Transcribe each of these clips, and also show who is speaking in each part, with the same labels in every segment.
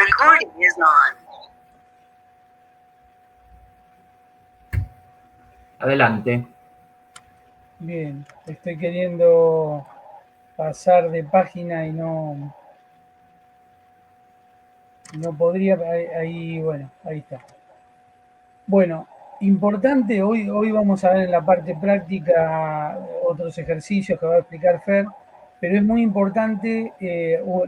Speaker 1: recording is on.
Speaker 2: Adelante.
Speaker 3: Bien, estoy queriendo pasar de página y no podría, ahí, bueno, ahí está. Bueno, importante, hoy vamos a ver en la parte práctica otros ejercicios que va a explicar Fer, pero es muy importante,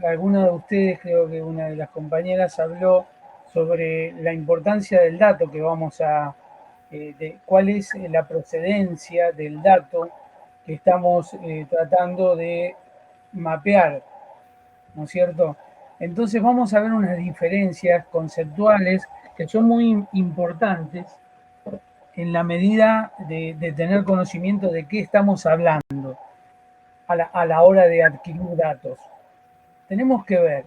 Speaker 3: alguna de ustedes, creo que una de las compañeras habló sobre la importancia del dato que vamos a, de cuál es la procedencia del dato que estamos tratando de mapear, ¿no es cierto? Entonces vamos a ver unas diferencias conceptuales que son muy importantes en la medida de tener conocimiento de qué estamos hablando a la hora de adquirir datos. Tenemos que ver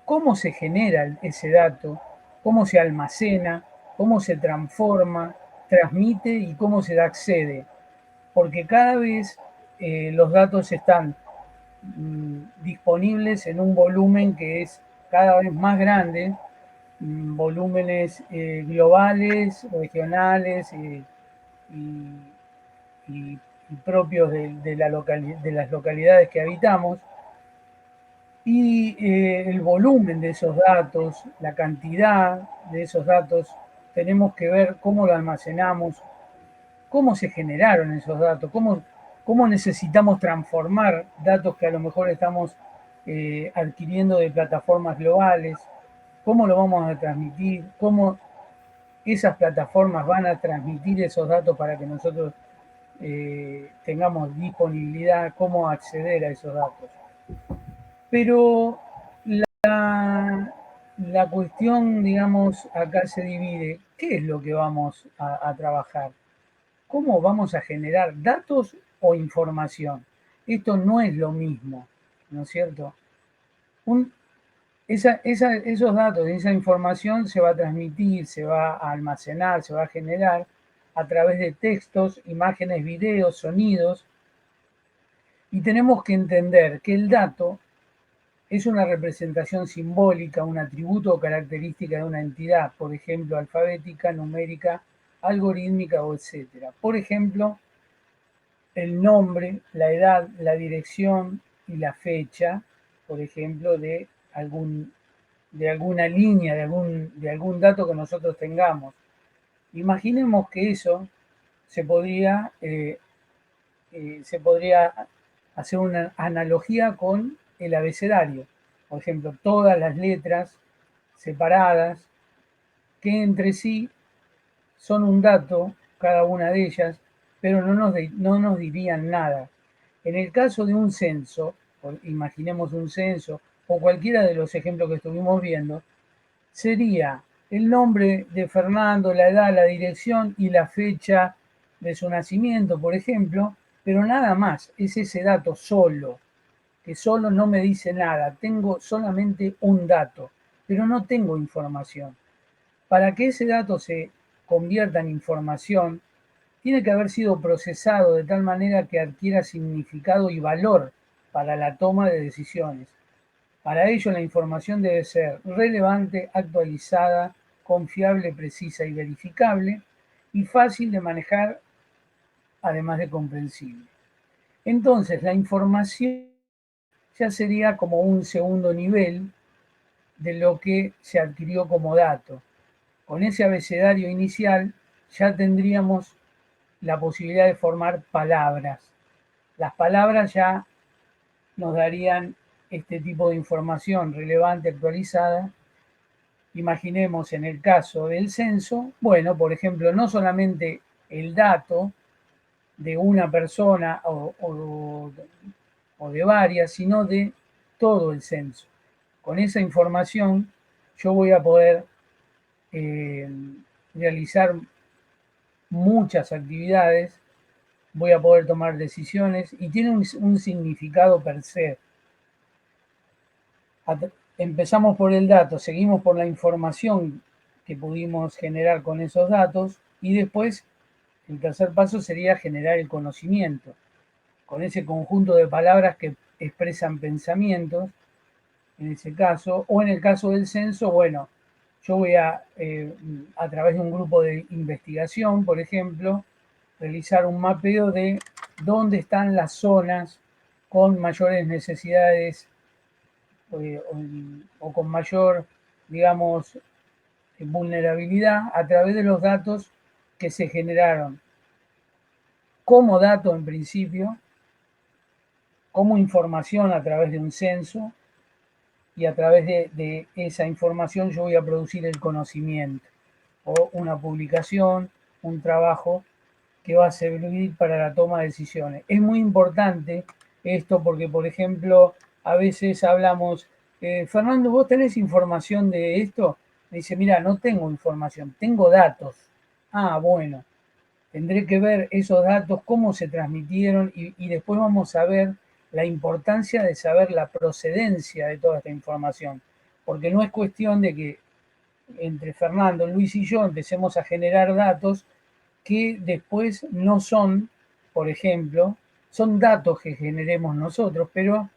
Speaker 3: cómo se genera ese dato, cómo se almacena, cómo se transforma, transmite y cómo se accede. Porque cada vez los datos están disponibles en un volumen que es cada vez más grande, volúmenes globales, regionales y propios de las localidades que habitamos. Y el volumen de esos datos, la cantidad de esos datos, tenemos que ver cómo lo almacenamos, cómo se generaron esos datos, cómo necesitamos transformar datos que a lo mejor estamos adquiriendo de plataformas globales, cómo lo vamos a transmitir, cómo esas plataformas van a transmitir esos datos para que nosotros tengamos disponibilidad, cómo acceder a esos datos. Pero la cuestión, digamos, acá se divide. ¿Qué es lo que vamos a trabajar? ¿Cómo vamos a generar datos o información? Esto no es lo mismo, ¿no es cierto? Esos datos, esa información se va a transmitir, se va a almacenar, se va a generar a través de textos, imágenes, videos, sonidos. Y tenemos que entender que el dato es una representación simbólica, un atributo o característica de una entidad, por ejemplo, alfabética, numérica, algorítmica o etcétera. Por ejemplo, el nombre, la edad, la dirección y la fecha, por ejemplo, de alguna línea, de algún dato que nosotros tengamos. Imaginemos que eso se podría hacer una analogía con el abecedario. Por ejemplo, todas las letras separadas que entre sí son un dato, cada una de ellas, pero no nos dirían nada. En el caso de un censo, imaginemos un censo o cualquiera de los ejemplos que estuvimos viendo, sería el nombre de Fernando, la edad, la dirección y la fecha de su nacimiento, por ejemplo, pero nada más, es ese dato solo, que solo no me dice nada, tengo solamente un dato, pero no tengo información. Para que ese dato se convierta en información, tiene que haber sido procesado de tal manera que adquiera significado y valor para la toma de decisiones. Para ello, la información debe ser relevante, actualizada, confiable, precisa y verificable, y fácil de manejar, además de comprensible. Entonces, la información ya sería como un segundo nivel de lo que se adquirió como dato. Con ese abecedario inicial ya tendríamos la posibilidad de formar palabras. Las palabras ya nos darían este tipo de información relevante, actualizada. Imaginemos en el caso del censo, bueno, por ejemplo, no solamente el dato de una persona o de varias, sino de todo el censo. Con esa información yo voy a poder realizar muchas actividades, voy a poder tomar decisiones y tiene un significado per se. Empezamos por el dato, seguimos por la información que pudimos generar con esos datos y después el tercer paso sería generar el conocimiento, con ese conjunto de palabras que expresan pensamientos en ese caso, o en el caso del censo, bueno, yo voy a través de un grupo de investigación, por ejemplo, realizar un mapeo de dónde están las zonas con mayores necesidades o con mayor, digamos, vulnerabilidad a través de los datos que se generaron como dato en principio, como información a través de un censo, y a través de esa información yo voy a producir el conocimiento o una publicación, un trabajo que va a servir para la toma de decisiones. Es muy importante esto porque, por ejemplo, a veces hablamos, Fernando, ¿vos tenés información de esto? Me dice, mira, no tengo información, tengo datos. Ah, bueno, tendré que ver esos datos, cómo se transmitieron y después vamos a ver la importancia de saber la procedencia de toda esta información. Porque no es cuestión de que entre Fernando, Luis y yo empecemos a generar datos que después no son, por ejemplo, son datos que generemos nosotros, pero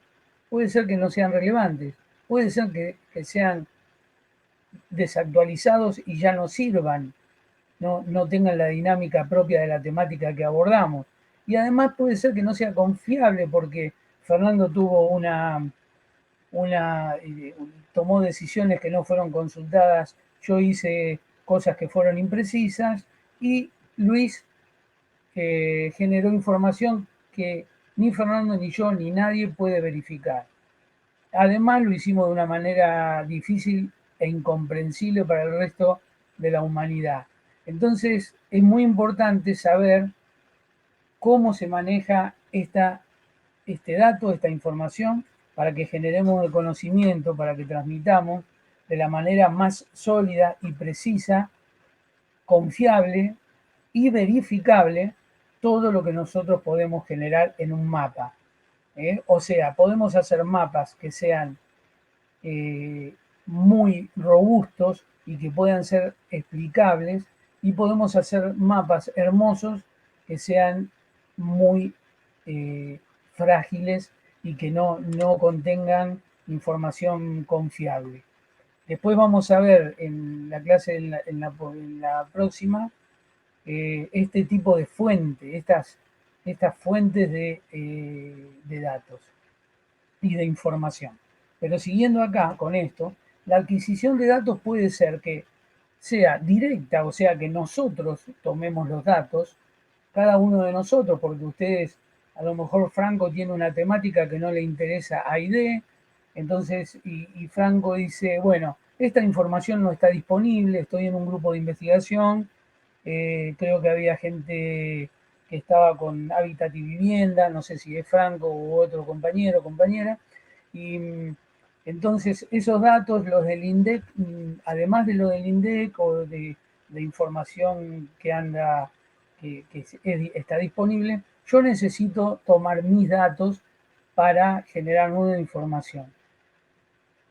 Speaker 3: puede ser que no sean relevantes, puede ser que sean desactualizados y ya no sirvan, no tengan la dinámica propia de la temática que abordamos. Y además puede ser que no sea confiable porque Fernando tuvo tomó decisiones que no fueron consultadas, yo hice cosas que fueron imprecisas y Luis generó información que ni Fernando ni yo ni nadie puede verificar. Además lo hicimos de una manera difícil e incomprensible para el resto de la humanidad. Entonces es muy importante saber cómo se maneja este dato, esta información, para que generemos el conocimiento, para que transmitamos de la manera más sólida y precisa, confiable y verificable todo lo que nosotros podemos generar en un mapa. O sea, podemos hacer mapas que sean muy robustos y que puedan ser explicables, y podemos hacer mapas hermosos que sean muy frágiles y que no contengan información confiable. Después vamos a ver en la clase, en la próxima, este tipo de fuente, estas fuentes de datos y de información. Pero siguiendo acá con esto, la adquisición de datos puede ser que sea directa, o sea, que nosotros tomemos los datos, cada uno de nosotros, porque ustedes, a lo mejor Franco tiene una temática que no le interesa a ID, entonces, y Franco dice, bueno, esta información no está disponible, estoy en un grupo de investigación, creo que había gente que estaba con Hábitat y Vivienda, no sé si es Franco u otro compañero o compañera, y entonces esos datos, los del INDEC, además de lo del INDEC o de información que anda, está disponible, yo necesito tomar mis datos para generar nueva información.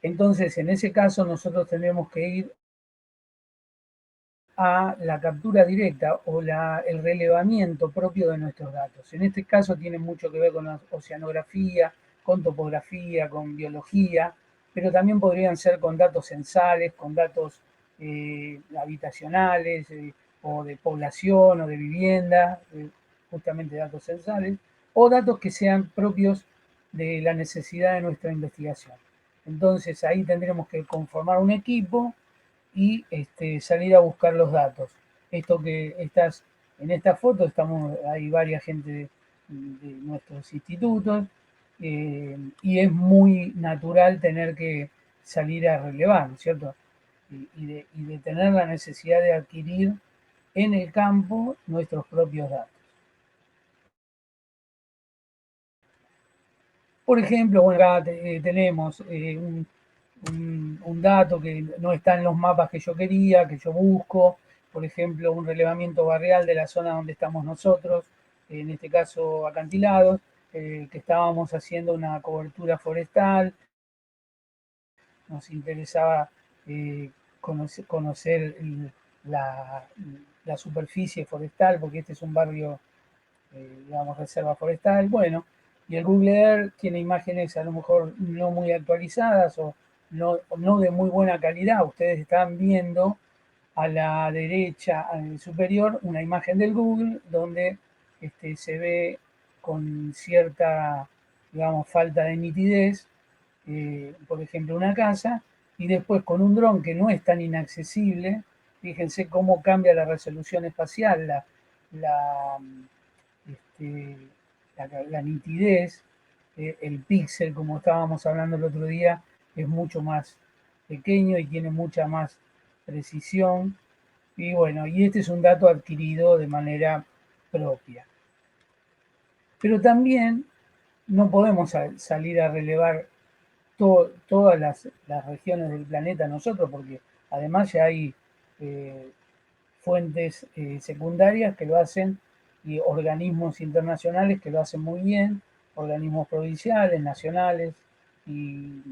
Speaker 3: Entonces, en ese caso, nosotros tenemos que ir a la captura directa o el relevamiento propio de nuestros datos. En este caso tiene mucho que ver con la oceanografía, con topografía, con biología, pero también podrían ser con datos censales, con datos habitacionales o de población o de vivienda, justamente datos censales, o datos que sean propios de la necesidad de nuestra investigación. Entonces ahí tendremos que conformar un equipo y salir a buscar los datos. Esto que estás en esta foto, hay varias gente de nuestros institutos, y es muy natural tener que salir a relevar, ¿cierto? Y de tener la necesidad de adquirir en el campo nuestros propios datos. Por ejemplo, bueno, acá tenemos un dato que no está en los mapas que yo quería, que yo busco, por ejemplo, un relevamiento barrial de la zona donde estamos nosotros, en este caso acantilados, que estábamos haciendo una cobertura forestal, nos interesaba conocer la, la, superficie forestal, porque este es un barrio, digamos, reserva forestal, bueno, y el Google Earth tiene imágenes a lo mejor no muy actualizadas o no de muy buena calidad. Ustedes están viendo a la derecha superior una imagen del Google donde se ve con cierta, digamos, falta de nitidez, por ejemplo, una casa, y después con un dron que no es tan inaccesible, fíjense cómo cambia la resolución espacial, la, este, la nitidez, el píxel, como estábamos hablando el otro día, es mucho más pequeño y tiene mucha más precisión. Y bueno, y este es un dato adquirido de manera propia. Pero también no podemos salir a relevar todas las regiones del planeta nosotros, porque además ya hay eh, fuentes secundarias que lo hacen y organismos internacionales que lo hacen muy bien, organismos provinciales, nacionales y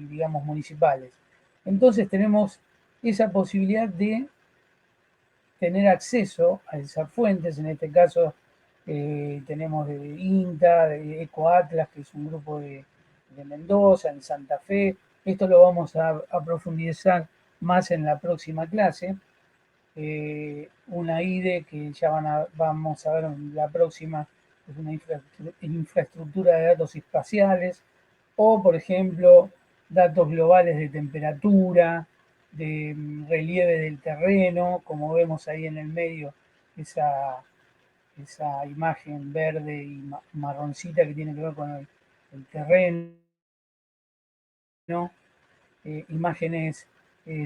Speaker 3: digamos municipales. Entonces tenemos esa posibilidad de tener acceso a esas fuentes, en este caso tenemos de INTA, de EcoAtlas, que es un grupo de Mendoza, en Santa Fe. Esto lo vamos a profundizar más en la próxima clase. Una IDE que ya vamos a ver en la próxima, es una infraestructura de datos espaciales, o por ejemplo, datos globales de temperatura, de relieve del terreno, como vemos ahí en el medio, esa imagen verde y marroncita que tiene que ver con el terreno, imágenes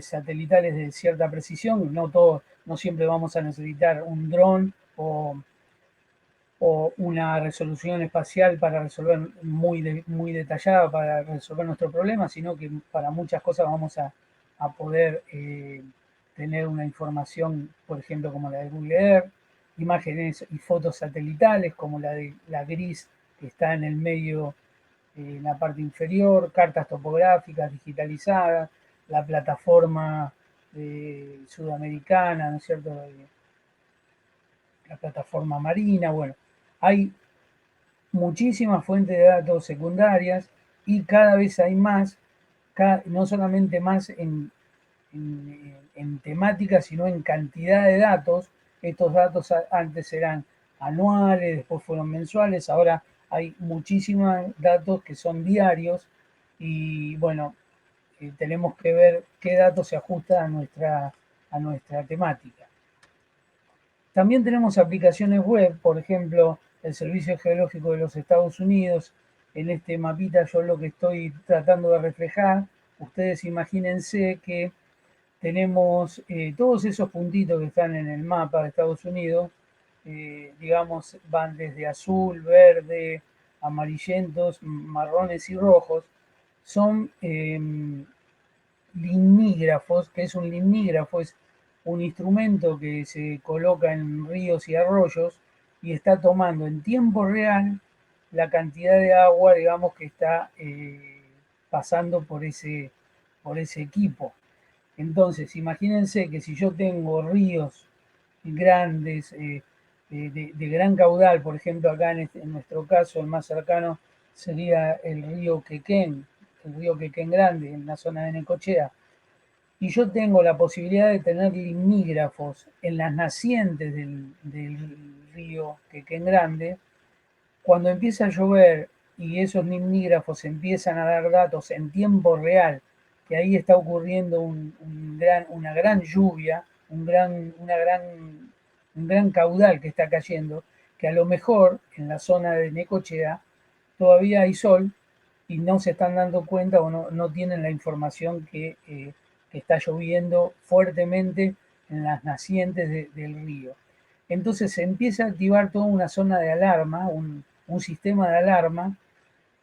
Speaker 3: satelitales de cierta precisión, no siempre vamos a necesitar un dron o una resolución espacial para resolver muy detallada para resolver nuestro problema, sino que para muchas cosas vamos a poder tener una información, por ejemplo, como la de Google Earth, imágenes y fotos satelitales como la de la gris que está en el medio, en la parte inferior, cartas topográficas digitalizadas, la plataforma sudamericana, ¿no es cierto? La plataforma marina, bueno, hay muchísimas fuentes de datos secundarias y cada vez hay más, no solamente más en temática, sino en cantidad de datos. Estos datos antes eran anuales, después fueron mensuales, ahora hay muchísimos datos que son diarios y bueno, tenemos que ver qué datos se ajustan a nuestra temática. También tenemos aplicaciones web, por ejemplo, el Servicio Geológico de los Estados Unidos. En este mapita yo lo que estoy tratando de reflejar, ustedes imagínense que tenemos todos esos puntitos que están en el mapa de Estados Unidos, digamos, van desde azul, verde, amarillentos, marrones y rojos. Son limígrafos, que es un limígrafo, es un instrumento que se coloca en ríos y arroyos y está tomando en tiempo real la cantidad de agua, digamos, que está pasando por ese equipo. Entonces, imagínense que si yo tengo ríos grandes, de gran caudal, por ejemplo, acá en nuestro caso, el más cercano sería el río Quequén Grande, en la zona de Necochea, y yo tengo la posibilidad de tener limígrafos en las nacientes del río Quequén Grande, cuando empieza a llover y esos limígrafos empiezan a dar datos en tiempo real, que ahí está ocurriendo una gran lluvia, un gran caudal que está cayendo, que a lo mejor en la zona de Necochea todavía hay sol y no se están dando cuenta o no tienen la información que está lloviendo fuertemente en las nacientes del río. Entonces se empieza a activar toda una zona de alarma, un sistema de alarma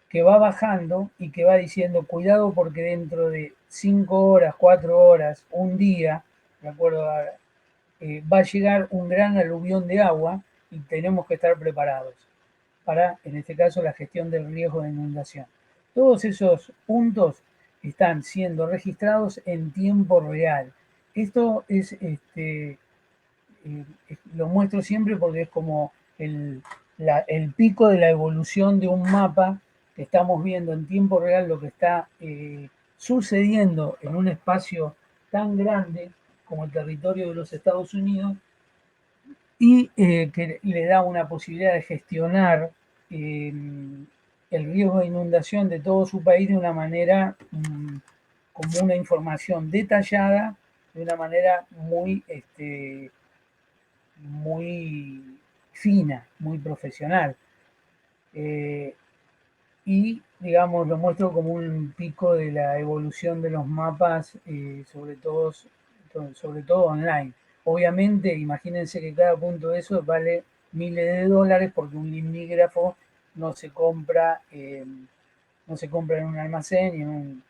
Speaker 3: que va bajando y que va diciendo, cuidado porque dentro de 5 horas, 4 horas, un día, de acuerdo va a llegar un gran aluvión de agua y tenemos que estar preparados para, en este caso, la gestión del riesgo de inundación. Todos esos puntos están siendo registrados en tiempo real. Esto lo muestro siempre porque es como el pico de la evolución de un mapa que estamos viendo en tiempo real lo que está sucediendo en un espacio tan grande como el territorio de los Estados Unidos y que le da una posibilidad de gestionar eh, el riesgo de inundación de todo su país de una manera como una información detallada, de una manera muy fina, muy profesional. Eh, y, digamos, lo muestro como un pico de la evolución de los mapas, sobre todo online. Obviamente, imagínense que cada punto de eso vale miles de dólares porque un limígrafo no se compra, no se compra en un almacén y en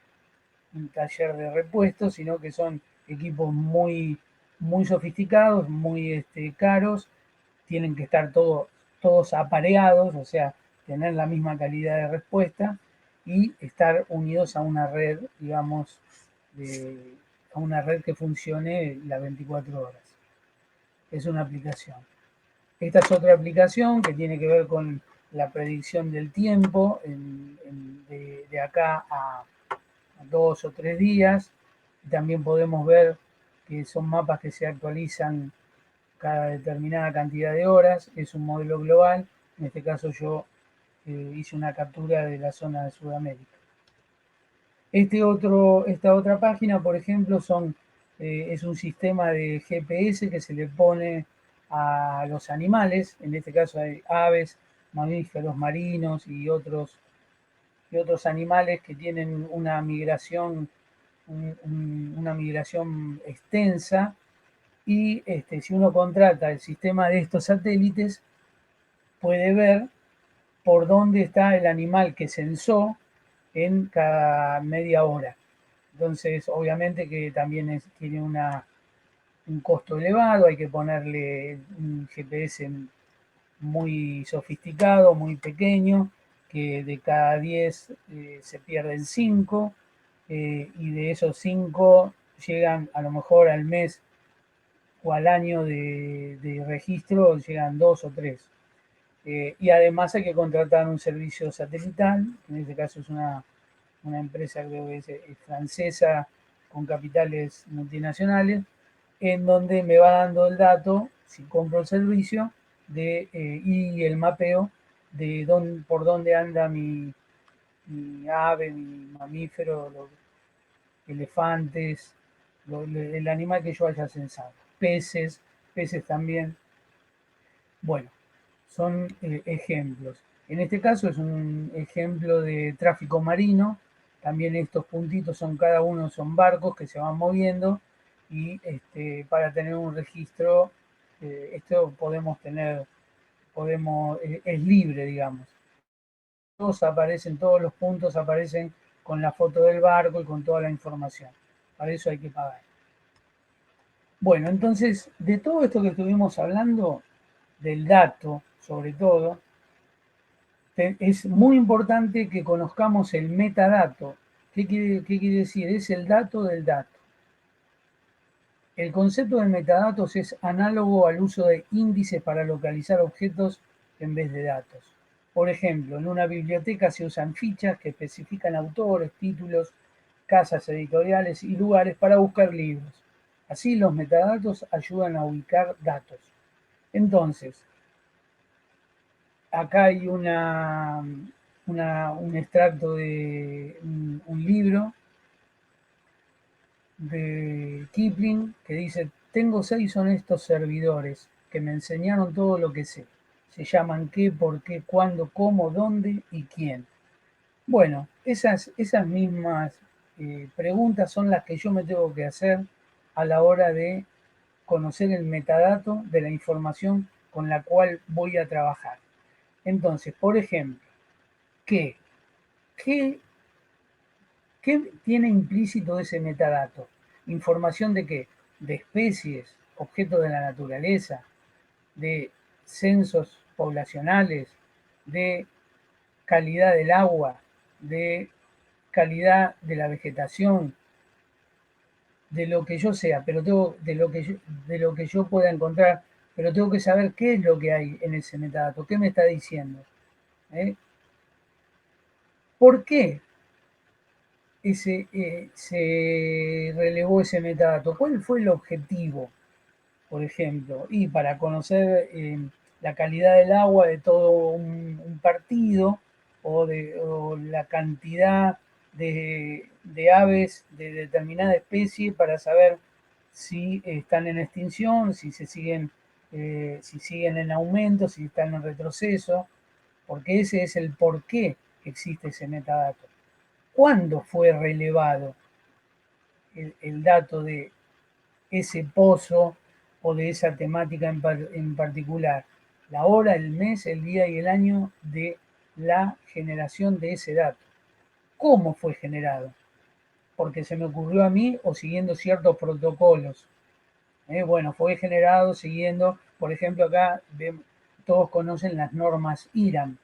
Speaker 3: un taller de repuestos, sino que son equipos muy sofisticados, muy caros, tienen que estar todos apareados, o sea, tener la misma calidad de respuesta y estar unidos a una red, digamos, a una red que funcione las 24 horas. Es una aplicación. Esta es otra aplicación que tiene que ver con la predicción del tiempo de acá a 2 o 3 días. También podemos ver que son mapas que se actualizan cada determinada cantidad de horas. Es un modelo global. En este caso yo hice una captura de la zona de Sudamérica. Esta otra página, por ejemplo, es un sistema de GPS que se le pone a los animales. En este caso hay aves, mamíferos marinos y otros animales que tienen una migración extensa. Y si uno contrata el sistema de estos satélites, puede ver por dónde está el animal que censó en cada media hora. Entonces, obviamente que también tiene un costo elevado, hay que ponerle un GPS muy sofisticado, muy pequeño, que de cada 10 se pierden 5, y de esos 5 llegan a lo mejor al mes o al año de registro, llegan 2 o 3. Y además hay que contratar un servicio satelital, que en este caso es una empresa creo que es francesa con capitales multinacionales, en donde me va dando el dato, si compro el servicio, y el mapeo de por dónde anda mi ave, mi mamífero, los elefantes, el animal que yo haya censado. Peces también. Bueno, son ejemplos. En este caso es un ejemplo de tráfico marino. También estos puntitos cada uno son barcos que se van moviendo y para tener un registro, esto es libre, digamos. Todos los puntos aparecen con la foto del barco y con toda la información. Para eso hay que pagar. Bueno, entonces, de todo esto que estuvimos hablando, del dato sobre todo, es muy importante que conozcamos el metadato. Qué quiere decir? Es el dato del dato. El concepto de metadatos es análogo al uso de índices para localizar objetos en vez de datos. Por ejemplo, en una biblioteca se usan fichas que especifican autores, títulos, casas editoriales y lugares para buscar libros. Así, los metadatos ayudan a ubicar datos. Entonces, acá hay un extracto de un libro de Kipling que dice: tengo 6 honestos servidores que me enseñaron todo lo que sé. Se llaman qué, por qué, cuándo, cómo, dónde y quién. Bueno, esas mismas preguntas son las que yo me tengo que hacer a la hora de conocer el metadato de la información con la cual voy a trabajar. Entonces, por ejemplo, ¿qué? ¿Qué, qué tiene implícito ese metadato? ¿Información de qué? De especies, objetos de la naturaleza, de censos poblacionales, de calidad del agua, de calidad de la vegetación, de lo que yo sea, pero de lo que yo pueda encontrar, pero tengo que saber qué es lo que hay en ese metadato, qué me está diciendo. ¿Eh? ¿Por qué? se relevó ese metadato? ¿Cuál fue el objetivo, por ejemplo? Y para conocer la calidad del agua de todo un partido o la cantidad de aves de determinada especie para saber si están en extinción, si siguen en aumento, si están en retroceso, porque ese es el por qué existe ese metadato. ¿Cuándo fue relevado el dato de ese pozo o de esa temática en particular? La hora, el mes, el día y el año de la generación de ese dato. ¿Cómo fue generado? Porque se me ocurrió a mí o siguiendo ciertos protocolos. Bueno, fue generado siguiendo, por ejemplo, acá todos conocen las normas IRAM.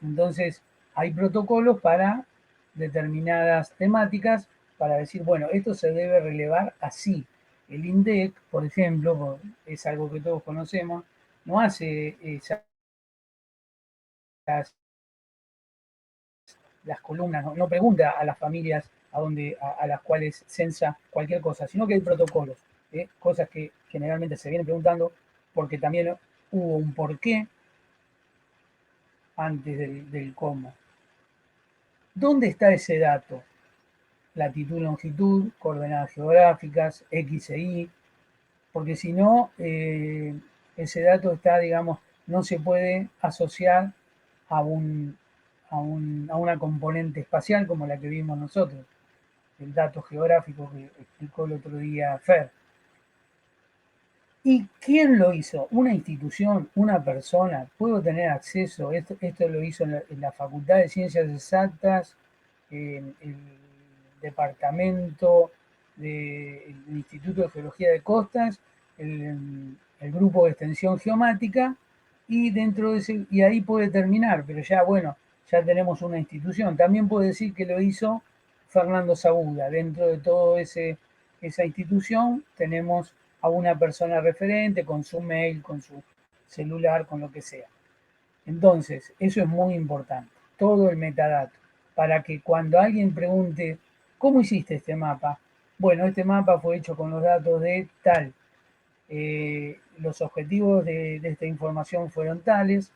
Speaker 3: Entonces, hay protocolos para determinadas temáticas para decir, bueno, esto se debe relevar así. El INDEC, por ejemplo, es algo que todos conocemos, no hace las columnas, no pregunta a las familias a las cuales censa cualquier cosa, sino que hay protocolos, cosas que generalmente se vienen preguntando porque también hubo un porqué antes del cómo. ¿Dónde está ese dato? Latitud, longitud, coordenadas geográficas, X e Y, porque si no, ese dato está, digamos, no se puede asociar a, a una componente espacial como la que vimos nosotros, el dato geográfico que explicó el otro día Fer. ¿Y quién lo hizo? ¿Una institución? ¿Una persona? ¿Puedo tener acceso? Esto lo hizo en la Facultad de Ciencias Exactas, en el departamento del Instituto de Geología de Costas, el grupo de extensión geomática, y dentro de ese, y ahí puede terminar, pero ya bueno, ya tenemos una institución. También puede decir que lo hizo Fernando Sabuda. Dentro de toda esa institución tenemos a una persona referente con su mail, con su celular, con lo que sea. Entonces, eso es muy importante, todo el metadato, para que cuando alguien pregunte, ¿cómo hiciste este mapa? Bueno, este mapa fue hecho con los datos de tal. Los objetivos de esta información fueron tales,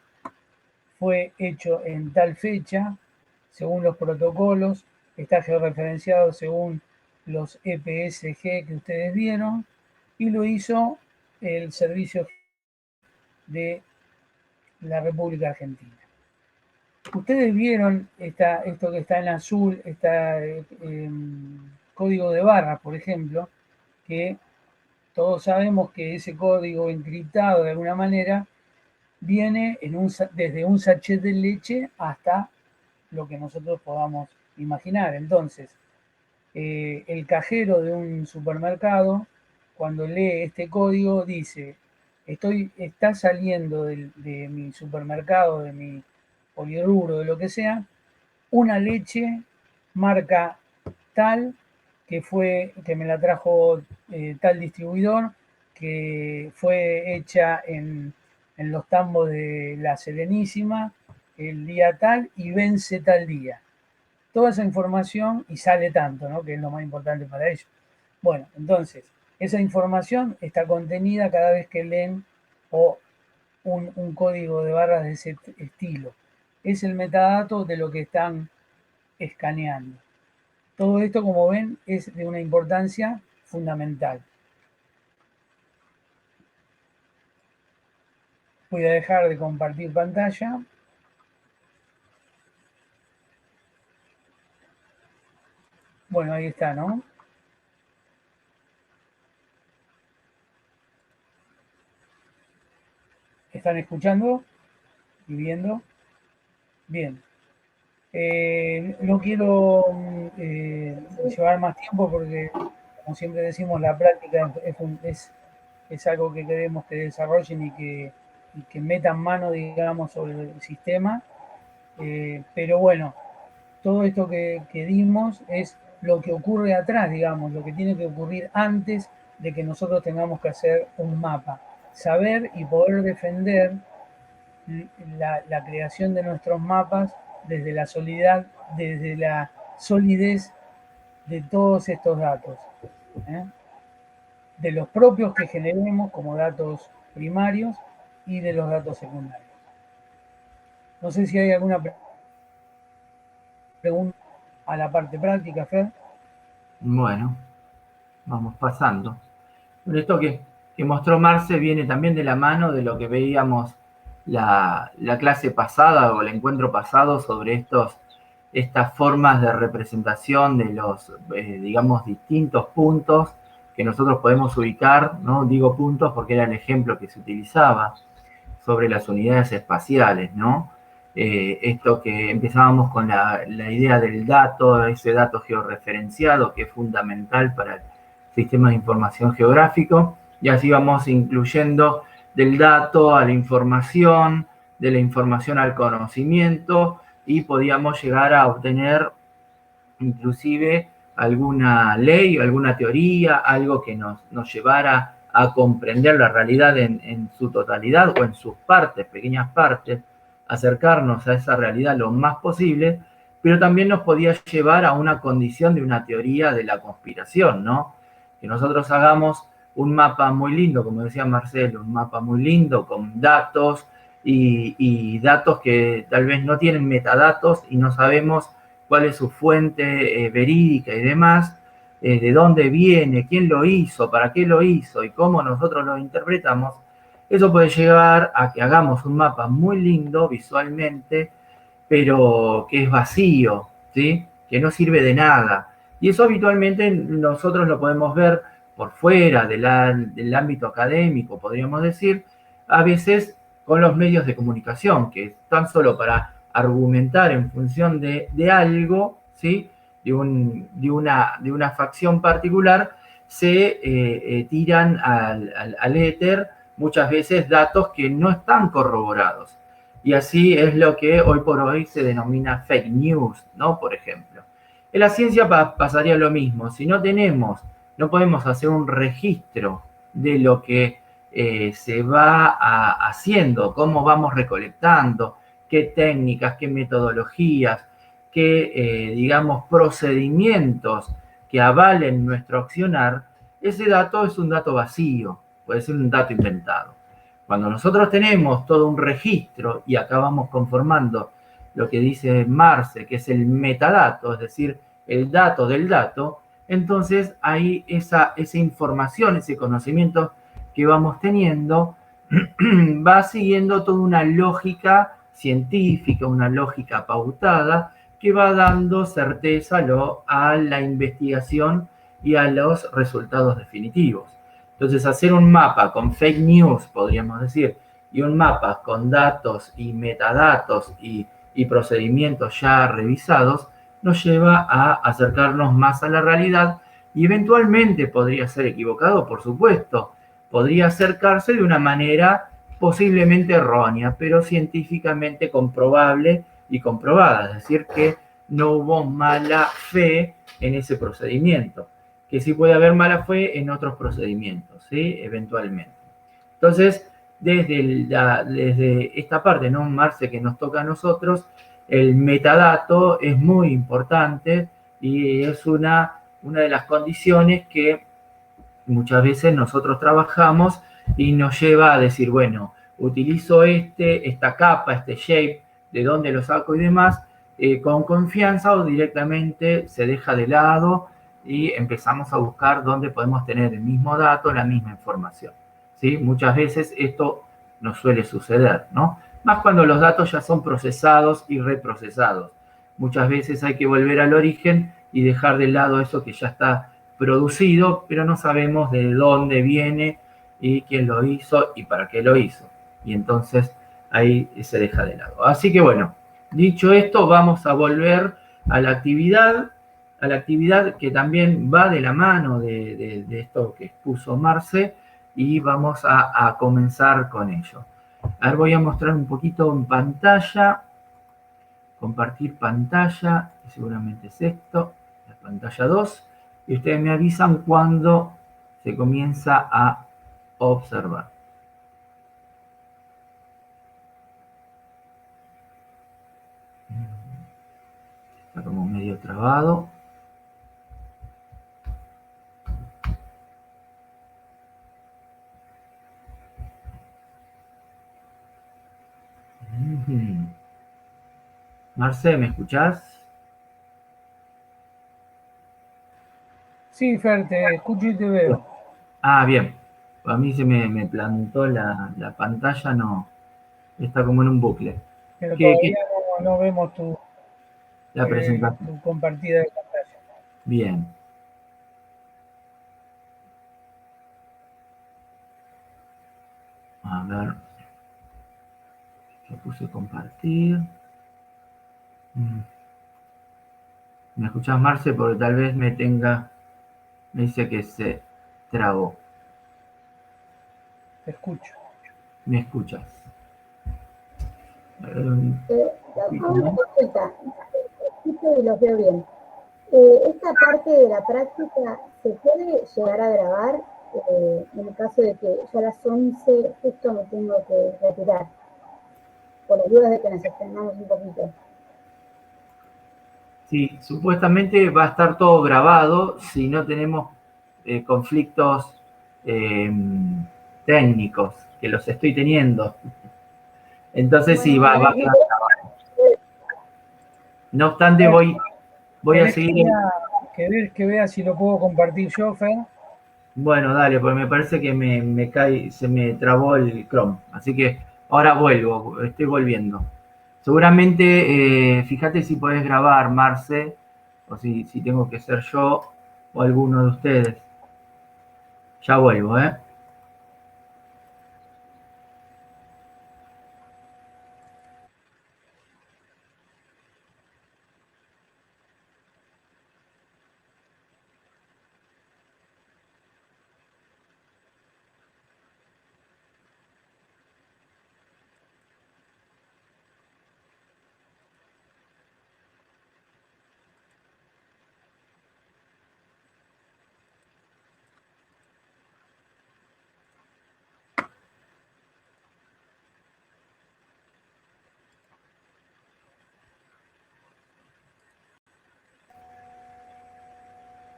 Speaker 3: fue hecho en tal fecha, según los protocolos, está georreferenciado según los EPSG que ustedes vieron, y lo hizo el Servicio de la República Argentina. Ustedes vieron esto que está en azul, código de barras, por ejemplo, que todos sabemos que ese código encriptado de alguna manera viene desde un sachet de leche hasta lo que nosotros podamos imaginar. Entonces, el cajero de un supermercado, cuando lee este código, dice, está saliendo de mi supermercado, de mi polirrubro, de lo que sea, una leche marca tal, que me la trajo tal distribuidor, que fue hecha en los tambos de la Serenísima el día tal y vence tal día. Toda esa información y sale tanto, ¿no? Que es lo más importante para ellos. Bueno, entonces, esa información está contenida cada vez que leen o un código de barras de ese estilo. Es el metadato de lo que están escaneando. Todo esto, como ven, es de una importancia fundamental. Voy a dejar de compartir pantalla. Bueno, ahí está, ¿no? ¿Están escuchando y viendo? Bien. No quiero llevar más tiempo porque, como siempre decimos, la práctica es algo que queremos que desarrollen y que metan mano, digamos, sobre el sistema. Pero bueno, todo esto que dimos es lo que ocurre atrás, digamos, lo que tiene que ocurrir antes de que nosotros tengamos que hacer un mapa. Saber y poder defender la creación de nuestros mapas desde la solidez de todos estos datos, ¿eh? De los propios que generemos como datos primarios y de los datos secundarios. No sé si hay alguna pregunta a la parte práctica, Fer.
Speaker 1: Bueno, vamos pasando. Esto que mostró Marce viene también de la mano de lo que veíamos la clase pasada o el encuentro pasado sobre estas formas de representación de los, digamos, distintos puntos que nosotros podemos ubicar, ¿no? Digo puntos porque era el ejemplo que se utilizaba sobre las unidades espaciales, ¿no? Esto que empezábamos con la idea del dato, ese dato georreferenciado que es fundamental para el sistema de información geográfico, y así vamos incluyendo del dato a la información, de la información al conocimiento, y podíamos llegar a obtener inclusive alguna ley, alguna teoría, algo que nos llevara a comprender la realidad en su totalidad o en sus partes, pequeñas partes, acercarnos a esa realidad lo más posible, pero también nos podía llevar a una condición de una teoría de la conspiración, ¿no? Que nosotros hagamos un mapa muy lindo, como decía Marcelo, un mapa muy lindo con datos y datos que tal vez no tienen metadatos y no sabemos cuál es su fuente verídica y demás, de dónde viene, quién lo hizo, para qué lo hizo y cómo nosotros lo interpretamos, eso puede llevar a que hagamos un mapa muy lindo visualmente, pero que es vacío, ¿sí? Que no sirve de nada. Y eso habitualmente nosotros lo podemos ver por fuera del ámbito académico, podríamos decir, a veces con los medios de comunicación, que están solo para argumentar en función de algo, ¿sí? De una facción particular, se tiran al éter muchas veces datos que no están corroborados. Y así es lo que hoy por hoy se denomina fake news, ¿no? Por ejemplo. En la ciencia pasaría lo mismo. Si no podemos hacer un registro de lo que se va haciendo, cómo vamos recolectando, qué técnicas, qué metodologías, qué, digamos, procedimientos que avalen nuestro accionar, ese dato es un dato vacío, puede ser un dato inventado. Cuando nosotros tenemos todo un registro y acabamos conformando lo que dice Marce, que es el metadato, es decir, el dato del dato, entonces ahí esa información, ese conocimiento que vamos teniendo, va siguiendo toda una lógica científica, una lógica pautada, que va dando certeza a la investigación y a los resultados definitivos. Entonces, hacer un mapa con fake news, podríamos decir, y un mapa con datos y metadatos y procedimientos ya revisados, nos lleva a acercarnos más a la realidad y eventualmente podría ser equivocado, por supuesto, podría acercarse de una manera posiblemente errónea, pero científicamente comprobable y comprobada, es decir, que no hubo mala fe en ese procedimiento, que sí puede haber mala fe en otros procedimientos, ¿sí? Eventualmente. Entonces, desde esta parte, ¿no, Marce, que nos toca a nosotros, el metadato es muy importante y es una de las condiciones que muchas veces nosotros trabajamos y nos lleva a decir, bueno, utilizo esta capa, este shape, de dónde lo saco y demás, con confianza o directamente se deja de lado y empezamos a buscar dónde podemos tener el mismo dato, la misma información. ¿Sí? Muchas veces esto nos suele suceder, ¿no? Más cuando los datos ya son procesados y reprocesados. Muchas veces hay que volver al origen y dejar de lado eso que ya está producido, pero no sabemos de dónde viene y quién lo hizo y para qué lo hizo. Y entonces ahí se deja de lado. Así que bueno, dicho esto, vamos a volver a la actividad que también va de la mano de esto que expuso Marce, y vamos a comenzar con ello. A ver, voy a mostrar un poquito en pantalla, compartir pantalla, que seguramente es esto, la pantalla 2, y ustedes me avisan cuando se comienza a observar. Está como medio trabado. Marce, ¿me escuchás?
Speaker 3: Sí, Fer, te escucho y te veo.
Speaker 1: Ah, bien. A mí se me plantó la pantalla, no. Está como en un bucle.
Speaker 3: Pero
Speaker 1: ¿Qué?
Speaker 3: todavía no vemos
Speaker 1: La presentación.
Speaker 3: tu compartida de pantalla.
Speaker 1: Bien. A ver. Yo puse compartir. ¿Me escuchás, Marce? Porque tal vez me dice que se trabó.
Speaker 3: Te escucho.
Speaker 1: ¿Me escuchas?
Speaker 2: Una
Speaker 1: ¿No?
Speaker 2: consulta, escucho y los veo bien. Esta parte de la práctica se puede llegar a grabar en el caso de que yo a las 11 justo me tengo que retirar, por las dudas de que nos extendamos un poquito.
Speaker 1: Sí, supuestamente va a estar todo grabado si no tenemos conflictos técnicos, que los estoy teniendo. Entonces sí,
Speaker 2: Bueno,
Speaker 1: va a quedar. No obstante, voy a
Speaker 3: ¿Querés
Speaker 1: seguir.
Speaker 3: que vea si lo puedo compartir yo, Fer?
Speaker 1: Bueno, dale, porque me parece que me cae, se me trabó el Chrome. Así que ahora vuelvo, estoy volviendo. Seguramente, fíjate si podés grabar, Marce, o si tengo que ser yo o alguno de ustedes. Ya vuelvo, ¿eh?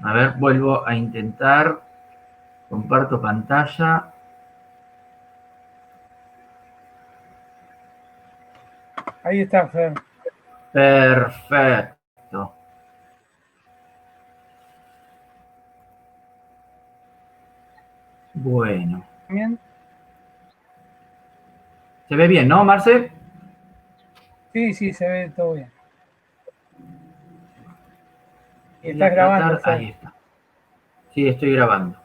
Speaker 1: A ver, vuelvo a intentar. Comparto pantalla.
Speaker 3: Ahí está, Fer.
Speaker 1: Perfecto. Bueno.
Speaker 3: ¿Bien?
Speaker 1: ¿Se ve bien, no, Marce?
Speaker 3: Sí, se ve todo bien. Y
Speaker 1: Voy a
Speaker 3: estás grabando,
Speaker 1: tratar.
Speaker 3: Fer.
Speaker 1: Ahí está. Sí, estoy grabando.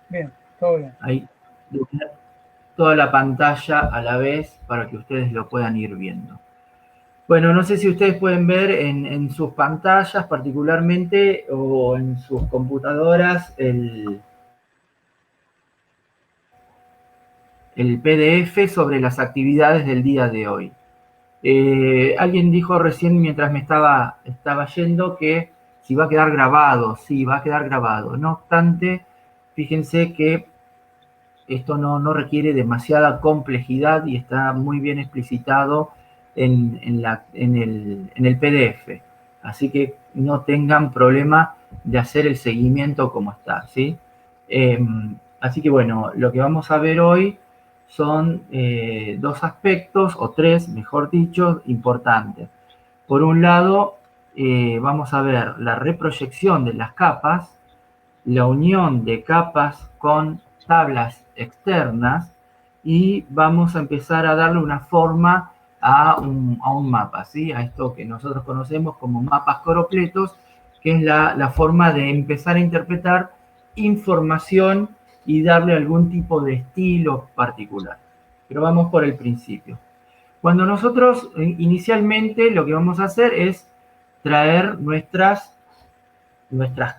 Speaker 3: Bien, todo bien.
Speaker 1: Ahí. Toda la pantalla a la vez para que ustedes lo puedan ir viendo. Bueno, no sé si ustedes pueden ver en sus pantallas particularmente o en sus computadoras el PDF sobre las actividades del día de hoy. Alguien dijo recién mientras me estaba yendo que si va a quedar grabado. Sí, va a quedar grabado. No obstante, fíjense que esto no requiere demasiada complejidad y está muy bien explicitado en el PDF. Así que no tengan problema de hacer el seguimiento como está, ¿sí? Así que bueno, lo que vamos a ver hoy son dos aspectos, o tres, mejor dicho, importantes. Por un lado, vamos a ver la reproyección de las capas, la unión de capas con tablas externas y vamos a empezar a darle una forma a un mapa, ¿sí? A esto que nosotros conocemos como mapas coropletos, que es la forma de empezar a interpretar información y darle algún tipo de estilo particular. Pero vamos por el principio. Cuando nosotros inicialmente lo que vamos a hacer es traer nuestras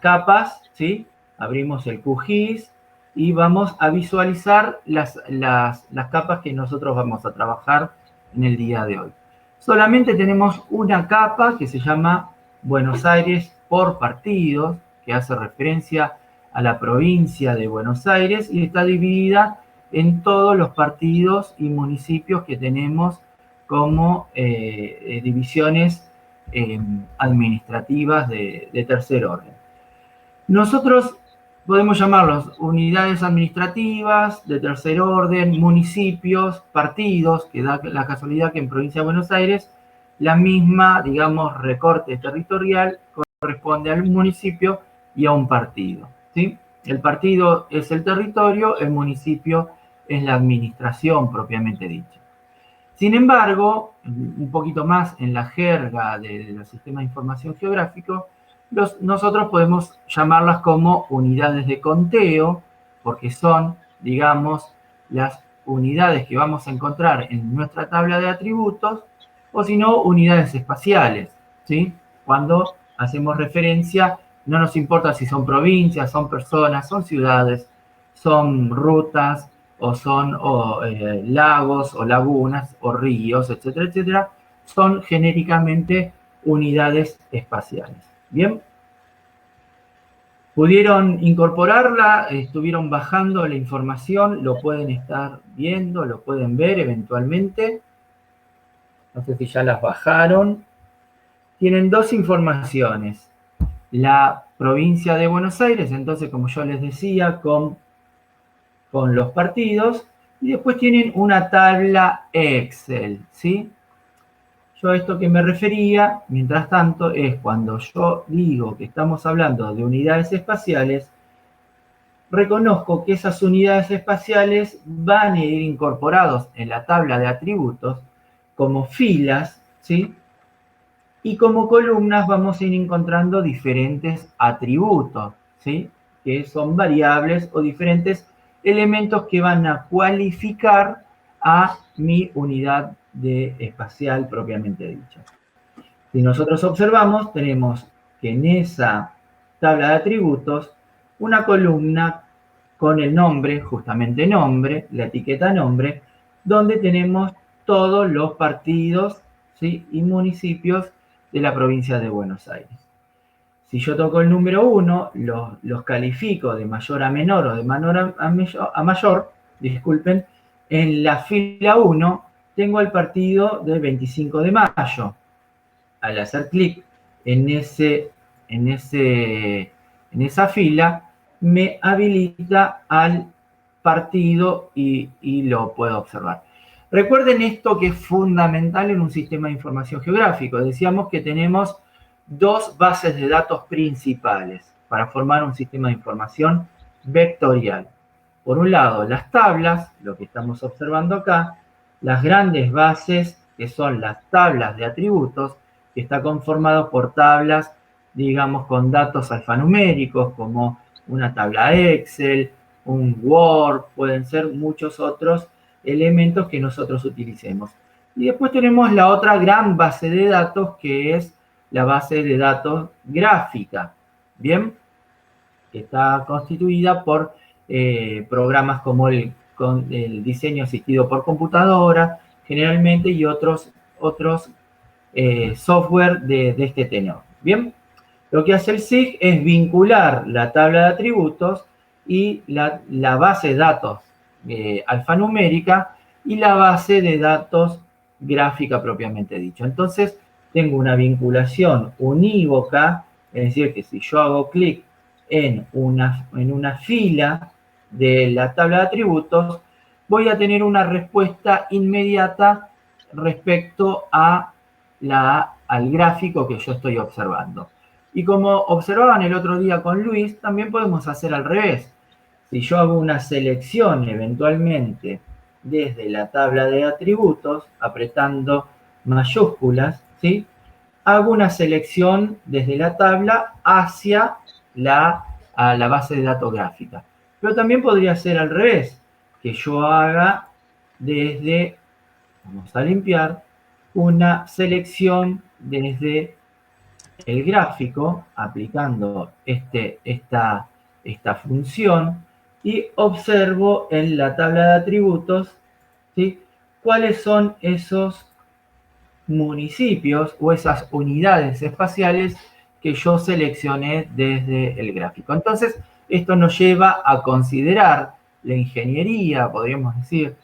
Speaker 1: capas, ¿sí? Abrimos el QGIS y vamos a visualizar las capas que nosotros vamos a trabajar en el día de hoy. Solamente tenemos una capa que se llama Buenos Aires por partidos, que hace referencia a la provincia de Buenos Aires y está dividida en todos los partidos y municipios que tenemos como divisiones administrativas de tercer orden. Nosotros podemos llamarlos unidades administrativas de tercer orden, municipios, partidos, que da la casualidad que en Provincia de Buenos Aires la misma, digamos, recorte territorial corresponde al municipio y a un partido, ¿sí? El partido es el territorio, el municipio es la administración propiamente dicha. Sin embargo, un poquito más en la jerga de los sistemas de información geográfico, nosotros podemos llamarlas como unidades de conteo, porque son, digamos, las unidades que vamos a encontrar en nuestra tabla de atributos, o si no, unidades espaciales, ¿sí? Cuando hacemos referencia, no nos importa si son provincias, son personas, son ciudades, son rutas, o son lagos, o lagunas, o ríos, etcétera, etcétera, son genéricamente unidades espaciales. Bien, pudieron incorporarla, estuvieron bajando la información, lo pueden estar viendo, lo pueden ver eventualmente. No sé si ya las bajaron. Tienen dos informaciones. La provincia de Buenos Aires, entonces, como yo les decía, con los partidos, y después tienen una tabla Excel, ¿sí? Yo a esto que me refería, mientras tanto, es cuando yo digo que estamos hablando de unidades espaciales, reconozco que esas unidades espaciales van a ir incorporados en la tabla de atributos como filas, ¿sí? Y como columnas vamos a ir encontrando diferentes atributos, ¿sí? Que son variables o diferentes elementos que van a cualificar a mi unidad espacial propiamente dicha. Si nosotros observamos, tenemos que en esa tabla de atributos una columna con el nombre, justamente nombre, la etiqueta nombre, donde tenemos todos los partidos, ¿sí? Y municipios de la provincia de Buenos Aires. Si yo toco el número 1, los califico de mayor a menor o de menor a mayor, disculpen, en la fila 1 tengo el partido del 25 de mayo. Al hacer clic en esa fila, me habilita al partido y lo puedo observar. Recuerden esto que es fundamental en un sistema de información geográfico. Decíamos que tenemos dos bases de datos principales para formar un sistema de información vectorial. Por un lado, las tablas, lo que estamos observando acá, las grandes bases, que son las tablas de atributos, que está conformado por tablas, digamos, con datos alfanuméricos, como una tabla Excel, un Word, pueden ser muchos otros elementos que nosotros utilicemos. Y después tenemos la otra gran base de datos, que es la base de datos gráfica, ¿bien? Que está constituida por programas como el diseño asistido por computadora, generalmente, y otros software de este tenor. Bien, lo que hace el SIG es vincular la tabla de atributos y la base de datos alfanumérica y la base de datos gráfica propiamente dicho. Entonces, tengo una vinculación unívoca, es decir, que si yo hago clic en una fila de la tabla de atributos, voy a tener una respuesta inmediata respecto al gráfico que yo estoy observando. Y como observaban el otro día con Luis, también podemos hacer al revés. Si yo hago una selección eventualmente desde la tabla de atributos, apretando mayúsculas, ¿sí? Hago una selección desde la tabla hacia a la base de datos gráfica. Pero también podría ser al revés, que yo haga desde, vamos a limpiar, una selección desde el gráfico, aplicando esta función, y observo en la tabla de atributos, ¿sí? Cuáles son esos municipios o esas unidades espaciales que yo seleccioné desde el gráfico. Entonces, esto nos lleva a considerar la ingeniería, podríamos decir,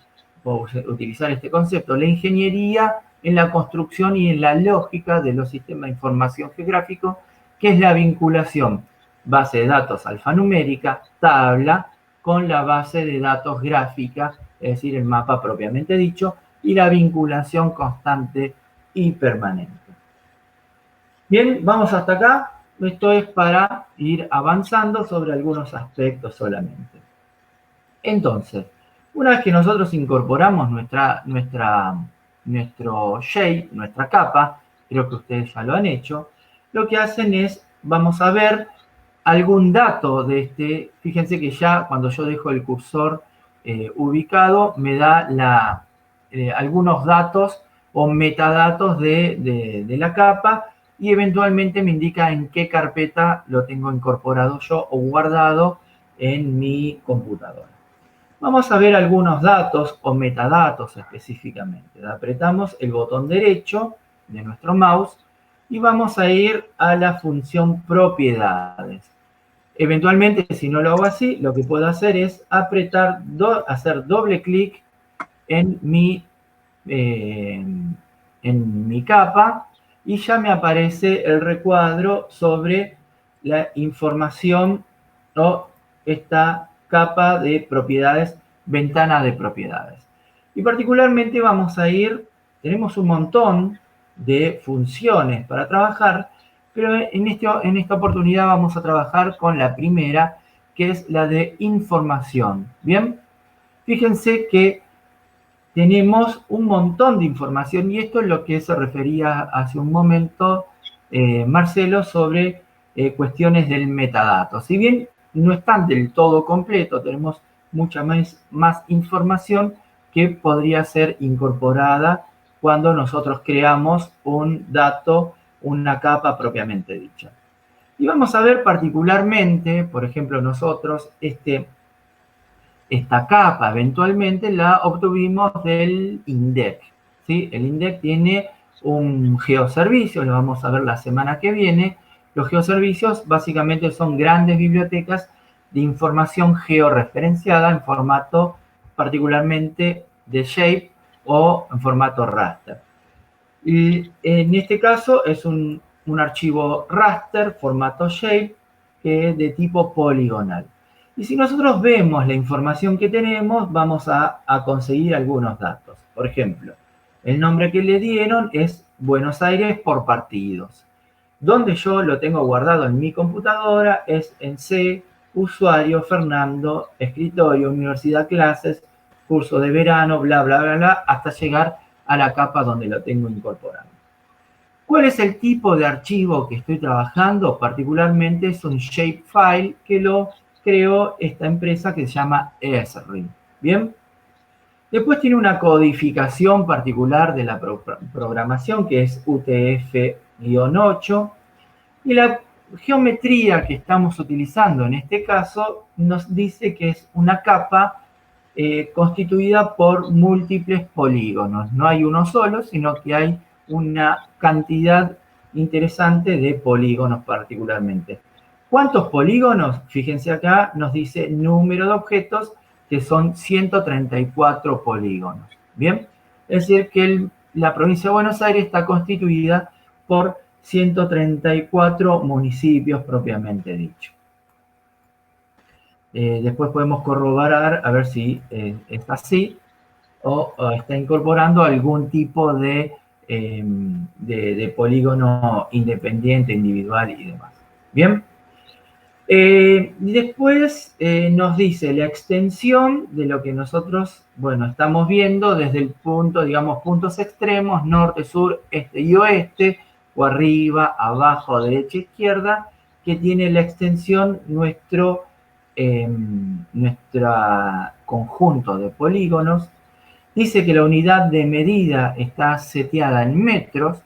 Speaker 1: o utilizar este concepto, la ingeniería en la construcción y en la lógica de los sistemas de información geográfico, que es la vinculación base de datos alfanumérica, tabla, con la base de datos gráfica, es decir, el mapa propiamente dicho, y la vinculación constante y permanente. Bien, vamos hasta acá. Esto es para ir avanzando sobre algunos aspectos solamente. Entonces, una vez que nosotros incorporamos nuestro shape, nuestra capa, creo que ustedes ya lo han hecho, lo que hacen es, vamos a ver algún dato de este. Fíjense que ya cuando yo dejo el cursor ubicado, me da algunos datos o metadatos de la capa, y eventualmente me indica en qué carpeta lo tengo incorporado yo o guardado en mi computadora. Vamos a ver algunos datos o metadatos específicamente. Apretamos el botón derecho de nuestro mouse y vamos a ir a la función propiedades. Eventualmente, si no lo hago así, lo que puedo hacer es hacer doble clic en mi capa, y ya me aparece el recuadro sobre la información o esta capa de propiedades, ventana de propiedades. Y particularmente tenemos un montón de funciones para trabajar, pero en esta oportunidad vamos a trabajar con la primera, que es la de información. Bien, fíjense que tenemos un montón de información, y esto es lo que se refería hace un momento Marcelo sobre cuestiones del metadato. Si bien no están del todo completo, tenemos mucha más información que podría ser incorporada cuando nosotros creamos un dato, una capa propiamente dicha. Y vamos a ver particularmente, por ejemplo, nosotros esta capa eventualmente la obtuvimos del INDEC, ¿sí? El INDEC tiene un geoservicio, lo vamos a ver la semana que viene. Los geoservicios básicamente son grandes bibliotecas de información georreferenciada en formato particularmente de shape o en formato raster. Y en este caso es un archivo raster, formato shape, que es de tipo poligonal. Y si nosotros vemos la información que tenemos, vamos a conseguir algunos datos. Por ejemplo, el nombre que le dieron es Buenos Aires por partidos. Donde yo lo tengo guardado en mi computadora es en C, usuario, Fernando, escritorio, universidad, clases, curso de verano, bla, bla, bla, bla, hasta llegar a la capa donde lo tengo incorporado. ¿Cuál es el tipo de archivo que estoy trabajando? Particularmente es un shapefile que lo creó esta empresa que se llama Esri. ¿Bien? Después tiene una codificación particular de la programación, que es UTF-8, y la geometría que estamos utilizando en este caso nos dice que es una capa constituida por múltiples polígonos. No hay uno solo, sino que hay una cantidad interesante de polígonos particularmente. ¿Cuántos polígonos? Fíjense acá, nos dice número de objetos, que son 134 polígonos. ¿Bien? Es decir, que la provincia de Buenos Aires está constituida por 134 municipios propiamente dicho. Después podemos corroborar a ver si es así o está incorporando algún tipo de polígono independiente, individual y demás. ¿Bien? Y después nos dice la extensión de lo que nosotros, estamos viendo desde el punto, digamos, puntos extremos, norte, sur, este y oeste, o arriba, abajo, derecha, izquierda, que tiene la extensión nuestro conjunto de polígonos. Dice que la unidad de medida está seteada en metros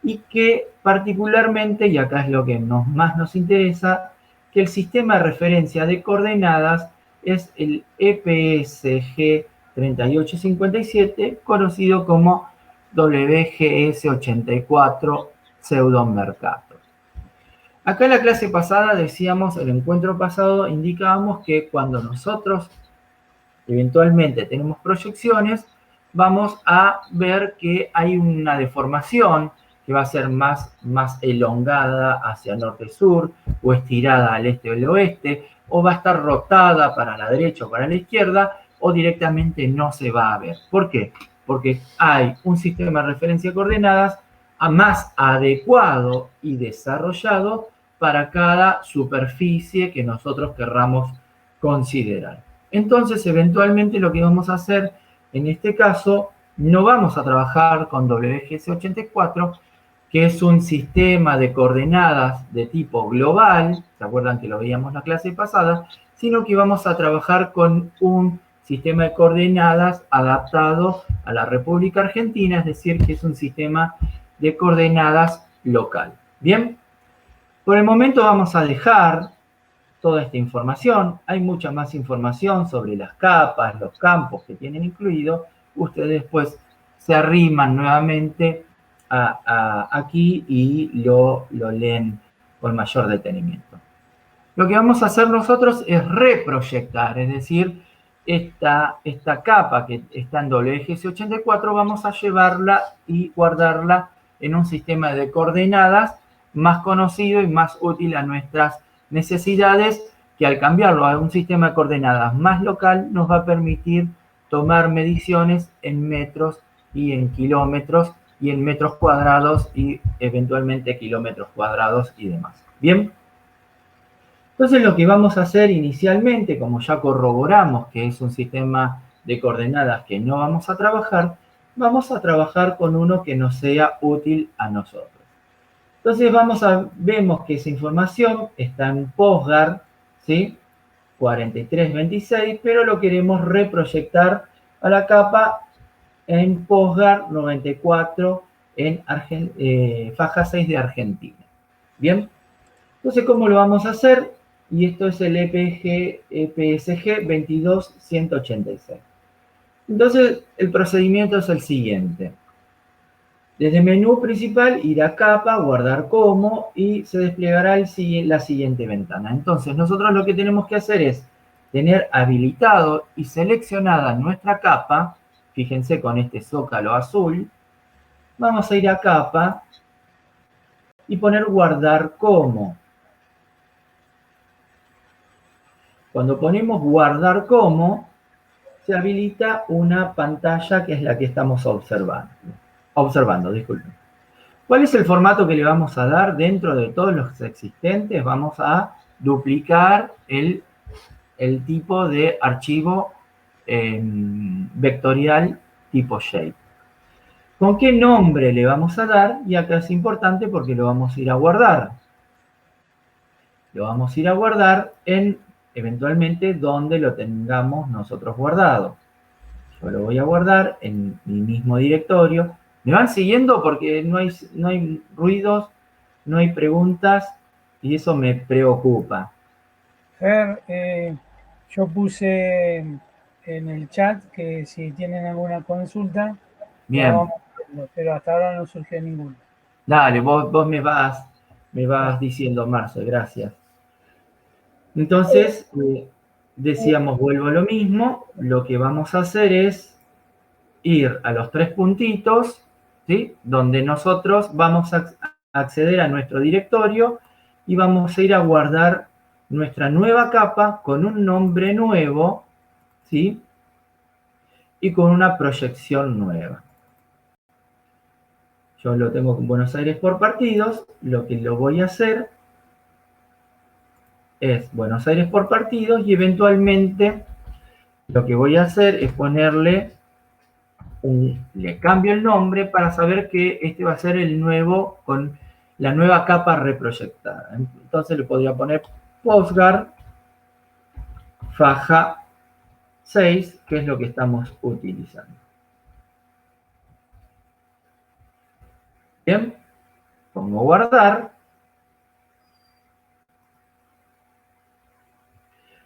Speaker 1: y que particularmente, y acá es lo que más nos interesa, que el sistema de referencia de coordenadas es el EPSG 3857, conocido como WGS84 pseudomercator. Acá en la clase pasada decíamos, el encuentro pasado indicábamos que cuando nosotros eventualmente tenemos proyecciones, vamos a ver que hay una deformación que va a ser más elongada hacia norte-sur, o estirada al este o el oeste, o va a estar rotada para la derecha o para la izquierda, o directamente no se va a ver. ¿Por qué? Porque hay un sistema de referencia de coordenadas más adecuado y desarrollado para cada superficie que nosotros querramos considerar. Entonces, eventualmente lo que vamos a hacer en este caso, no vamos a trabajar con WGS84, que es un sistema de coordenadas de tipo global, ¿se acuerdan que lo veíamos en la clase pasada? Sino que vamos a trabajar con un sistema de coordenadas adaptado a la República Argentina, es decir, que es un sistema de coordenadas local. Bien, por el momento vamos a dejar toda esta información. Hay mucha más información sobre las capas, los campos que tienen incluido. Ustedes después se arriman nuevamente aquí y lo leen con mayor detenimiento. Lo que vamos a hacer nosotros es reproyectar, es decir, esta capa que está en WGS84 vamos a llevarla y guardarla en un sistema de coordenadas más conocido y más útil a nuestras necesidades, que al cambiarlo a un sistema de coordenadas más local nos va a permitir tomar mediciones en metros y en kilómetros y en metros cuadrados y eventualmente kilómetros cuadrados y demás. Bien. Entonces lo que vamos a hacer inicialmente, como ya corroboramos que es un sistema de coordenadas que no vamos a trabajar con uno que nos sea útil a nosotros. Entonces vemos que esa información está en PostGar, ¿sí? 4326, pero lo queremos reproyectar a la capa en PostGar 94 en faja 6 de Argentina. Bien, entonces ¿cómo lo vamos a hacer? Y esto es el EPSG 22186. Entonces el procedimiento es el siguiente. Desde menú principal, ir a capa, guardar como, y se desplegará la siguiente ventana. Entonces, nosotros lo que tenemos que hacer es tener habilitado y seleccionada nuestra capa. Fíjense con este zócalo azul. Vamos a ir a capa y poner guardar como. Cuando ponemos guardar como, se habilita una pantalla que es la que estamos observando, disculpen. ¿Cuál es el formato que le vamos a dar dentro de todos los existentes? Vamos a duplicar el tipo de archivo vectorial tipo shape. ¿Con qué nombre le vamos a dar? Y acá es importante porque lo vamos a ir a guardar. Lo vamos a ir a guardar en, eventualmente, donde lo tengamos nosotros guardado. Yo lo voy a guardar en mi mismo directorio. ¿Me van siguiendo? Porque no hay ruidos, no hay preguntas y eso me preocupa.
Speaker 3: Fer, yo puse en el chat que si tienen alguna consulta,
Speaker 1: bien,
Speaker 3: pero hasta ahora no surgió ninguna.
Speaker 1: Dale, vos me vas diciendo, Marce, gracias. Entonces, decíamos, vuelvo a lo mismo. Lo que vamos a hacer es ir a los 3 puntitos, ¿sí? Donde nosotros vamos a acceder a nuestro directorio y vamos a ir a guardar nuestra nueva capa con un nombre nuevo, ¿sí? Y con una proyección nueva. Yo lo tengo con Buenos Aires por partidos. Lo que lo voy a hacer es Buenos Aires por partidos y eventualmente lo que voy a hacer es ponerle le cambio el nombre para saber que este va a ser el nuevo con la nueva capa reproyectada. Entonces le podría poner PostGar faja 6, que es lo que estamos utilizando. Bien, pongo guardar.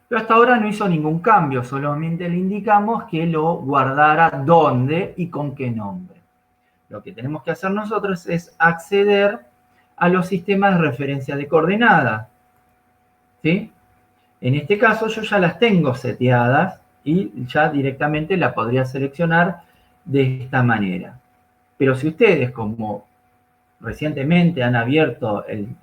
Speaker 1: Pero hasta ahora no hizo ningún cambio, solamente le indicamos que lo guardara dónde y con qué nombre. Lo que tenemos que hacer nosotros es acceder a los sistemas de referencia de coordenadas, ¿sí? En este caso yo ya las tengo seteadas y ya directamente la podría seleccionar de esta manera. Pero si ustedes, como recientemente han abierto el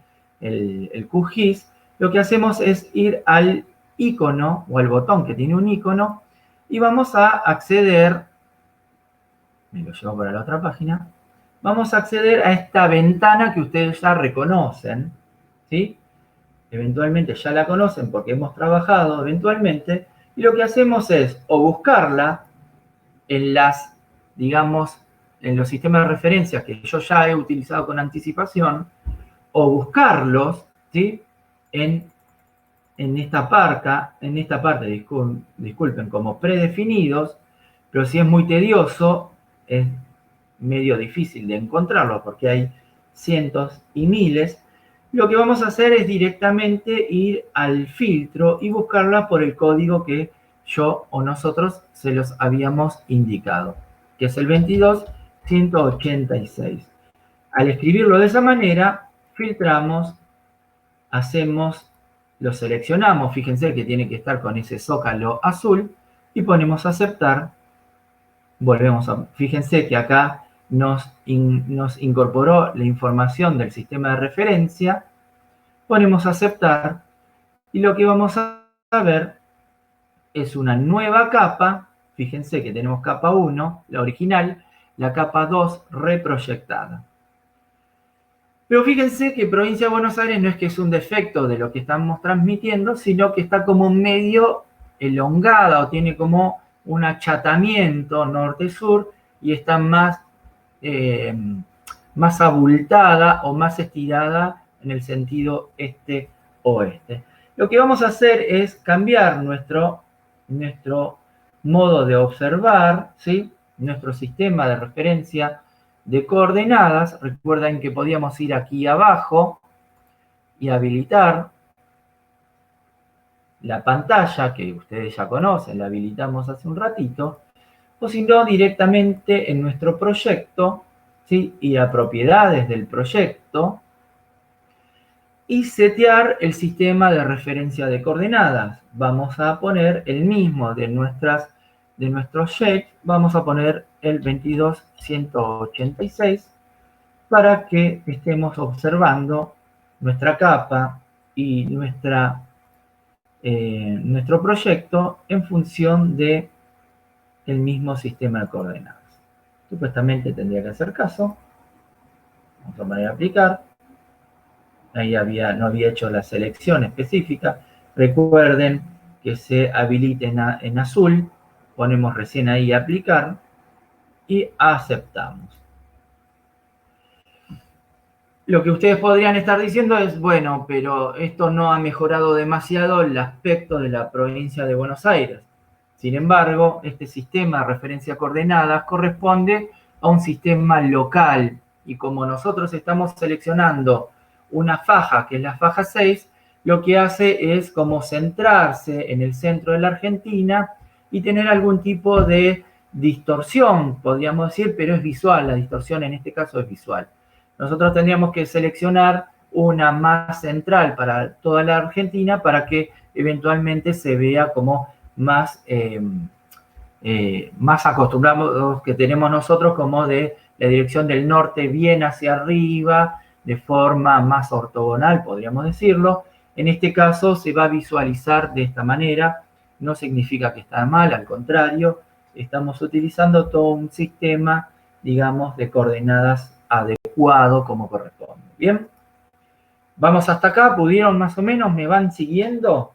Speaker 1: QGIS, lo que hacemos es ir al icono o al botón que tiene un icono y vamos a acceder, me lo llevo para la otra página, vamos a acceder a esta ventana que ustedes ya reconocen, ¿sí? Eventualmente ya la conocen porque hemos trabajado eventualmente, y lo que hacemos es o buscarla en las, digamos, en los sistemas de referencia que yo ya he utilizado con anticipación, o buscarlos, ¿sí? En esta parte, disculpen, como predefinidos, pero si es muy tedioso, es medio difícil de encontrarlo porque hay cientos y miles. Lo que vamos a hacer es directamente ir al filtro y buscarla por el código que yo o nosotros se los habíamos indicado, que es el 22186. Al escribirlo de esa manera, filtramos, lo seleccionamos, fíjense que tiene que estar con ese zócalo azul, y ponemos aceptar. Fíjense que acá nos incorporó la información del sistema de referencia, ponemos aceptar, y lo que vamos a ver es una nueva capa. Fíjense que tenemos capa 1, la original, la capa 2 reproyectada. Pero fíjense que Provincia de Buenos Aires no es que es un defecto de lo que estamos transmitiendo, sino que está como medio elongada o tiene como un achatamiento norte-sur y está más abultada o más estirada en el sentido este-oeste. Lo que vamos a hacer es cambiar nuestro modo de observar, ¿sí? Nuestro sistema de referencia de coordenadas. Recuerden que podíamos ir aquí abajo y habilitar la pantalla que ustedes ya conocen, la habilitamos hace un ratito, o si no, directamente en nuestro proyecto, ¿sí? Ir a propiedades del proyecto y setear el sistema de referencia de coordenadas. Vamos a poner el mismo de nuestros shapes, vamos a poner el 22186 para que estemos observando nuestra capa y nuestro proyecto en función de el mismo sistema de coordenadas. Supuestamente tendría que hacer caso. Vamos a poner a aplicar. Ahí no había hecho la selección específica. Recuerden que se habilite en azul. Ponemos recién ahí aplicar y aceptamos. Lo que ustedes podrían estar diciendo es, bueno, pero esto no ha mejorado demasiado el aspecto de la provincia de Buenos Aires. Sin embargo, este sistema de referencia a coordenadas corresponde a un sistema local, y como nosotros estamos seleccionando una faja, que es la faja 6, lo que hace es como centrarse en el centro de la Argentina y tener algún tipo de distorsión, podríamos decir, pero es visual. La distorsión en este caso es visual. Nosotros tendríamos que seleccionar una más central para toda la Argentina para que eventualmente se vea como más acostumbrados que tenemos nosotros, como de la dirección del norte bien hacia arriba, de forma más ortogonal, podríamos decirlo. En este caso se va a visualizar de esta manera. No significa que está mal, al contrario, estamos utilizando todo un sistema, digamos, de coordenadas adecuado como corresponde. Bien, vamos hasta acá. ¿Pudieron más o menos? ¿Me van siguiendo?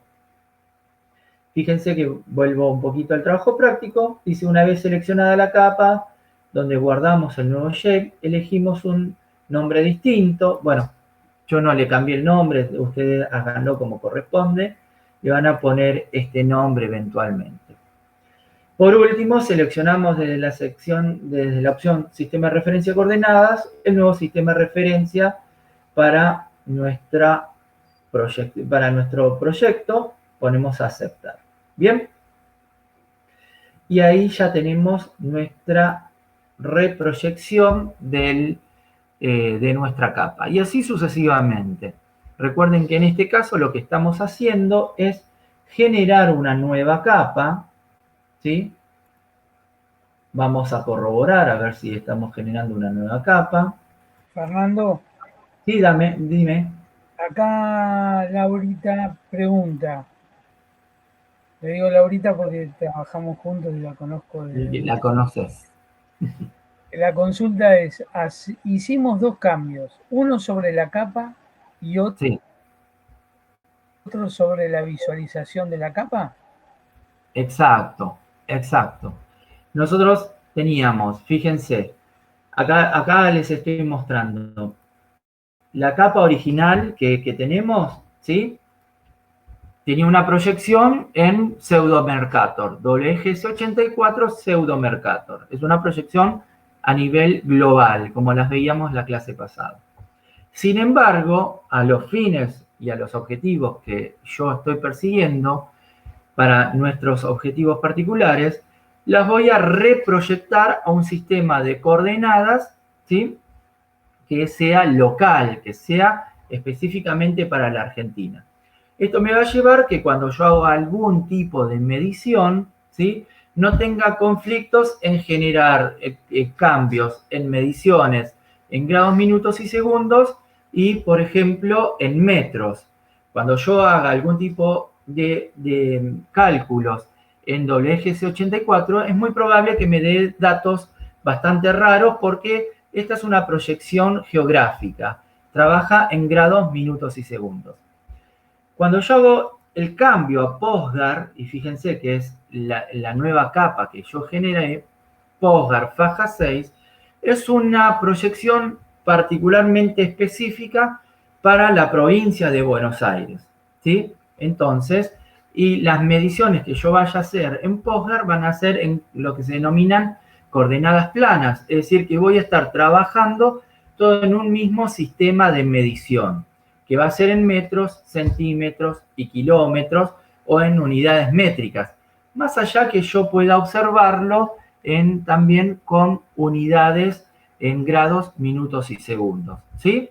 Speaker 1: Fíjense que vuelvo un poquito al trabajo práctico. Dice, una vez seleccionada la capa, donde guardamos el nuevo shape, elegimos un nombre distinto. Bueno, yo no le cambié el nombre, ustedes háganlo como corresponde. Le van a poner este nombre eventualmente. Por último, seleccionamos desde la opción Sistema de Referencia de Coordenadas, el nuevo sistema de referencia para nuestro proyecto. Ponemos aceptar. Bien. Y ahí ya tenemos nuestra reproyección de nuestra capa. Y así sucesivamente. Recuerden que en este caso lo que estamos haciendo es generar una nueva capa, ¿sí? Vamos a corroborar a ver si estamos generando una nueva capa.
Speaker 3: Fernando,
Speaker 1: Sí, dime.
Speaker 3: acá Laurita pregunta. Le digo Laurita porque trabajamos juntos y la conozco de
Speaker 1: La
Speaker 3: mucho.
Speaker 1: conoces.
Speaker 3: La consulta es, hicimos dos cambios, uno sobre la capa y otro
Speaker 1: Sí,
Speaker 3: sobre la visualización de la capa.
Speaker 1: exacto. Nosotros teníamos, fíjense, acá les estoy mostrando la capa original que tenemos, ¿sí? Tenía una proyección en Pseudo-Mercator, WGS84 Pseudo-Mercator. Es una proyección a nivel global, como las veíamos la clase pasada. Sin embargo, a los fines y a los objetivos que yo estoy persiguiendo, para nuestros objetivos particulares, las voy a reproyectar a un sistema de coordenadas, ¿sí? Que sea local, que sea específicamente para la Argentina. Esto me va a llevar que cuando yo haga algún tipo de medición, ¿sí? No tenga conflictos en generar cambios en mediciones en grados, minutos y segundos y, por ejemplo, en metros. Cuando yo haga algún tipo de cálculos en WGS84, es muy probable que me dé datos bastante raros porque esta es una proyección geográfica. Trabaja en grados, minutos y segundos. Cuando yo hago el cambio a PostGar, y fíjense que es la nueva capa que yo generé, PostGar faja 6, es una proyección particularmente específica para la provincia de Buenos Aires, ¿sí? Entonces, y las mediciones que yo vaya a hacer en PostGar van a ser en lo que se denominan coordenadas planas, es decir, que voy a estar trabajando todo en un mismo sistema de medición, que va a ser en metros, centímetros y kilómetros o en unidades métricas, más allá que yo pueda observarlo también con unidades en grados, minutos y segundos, ¿sí?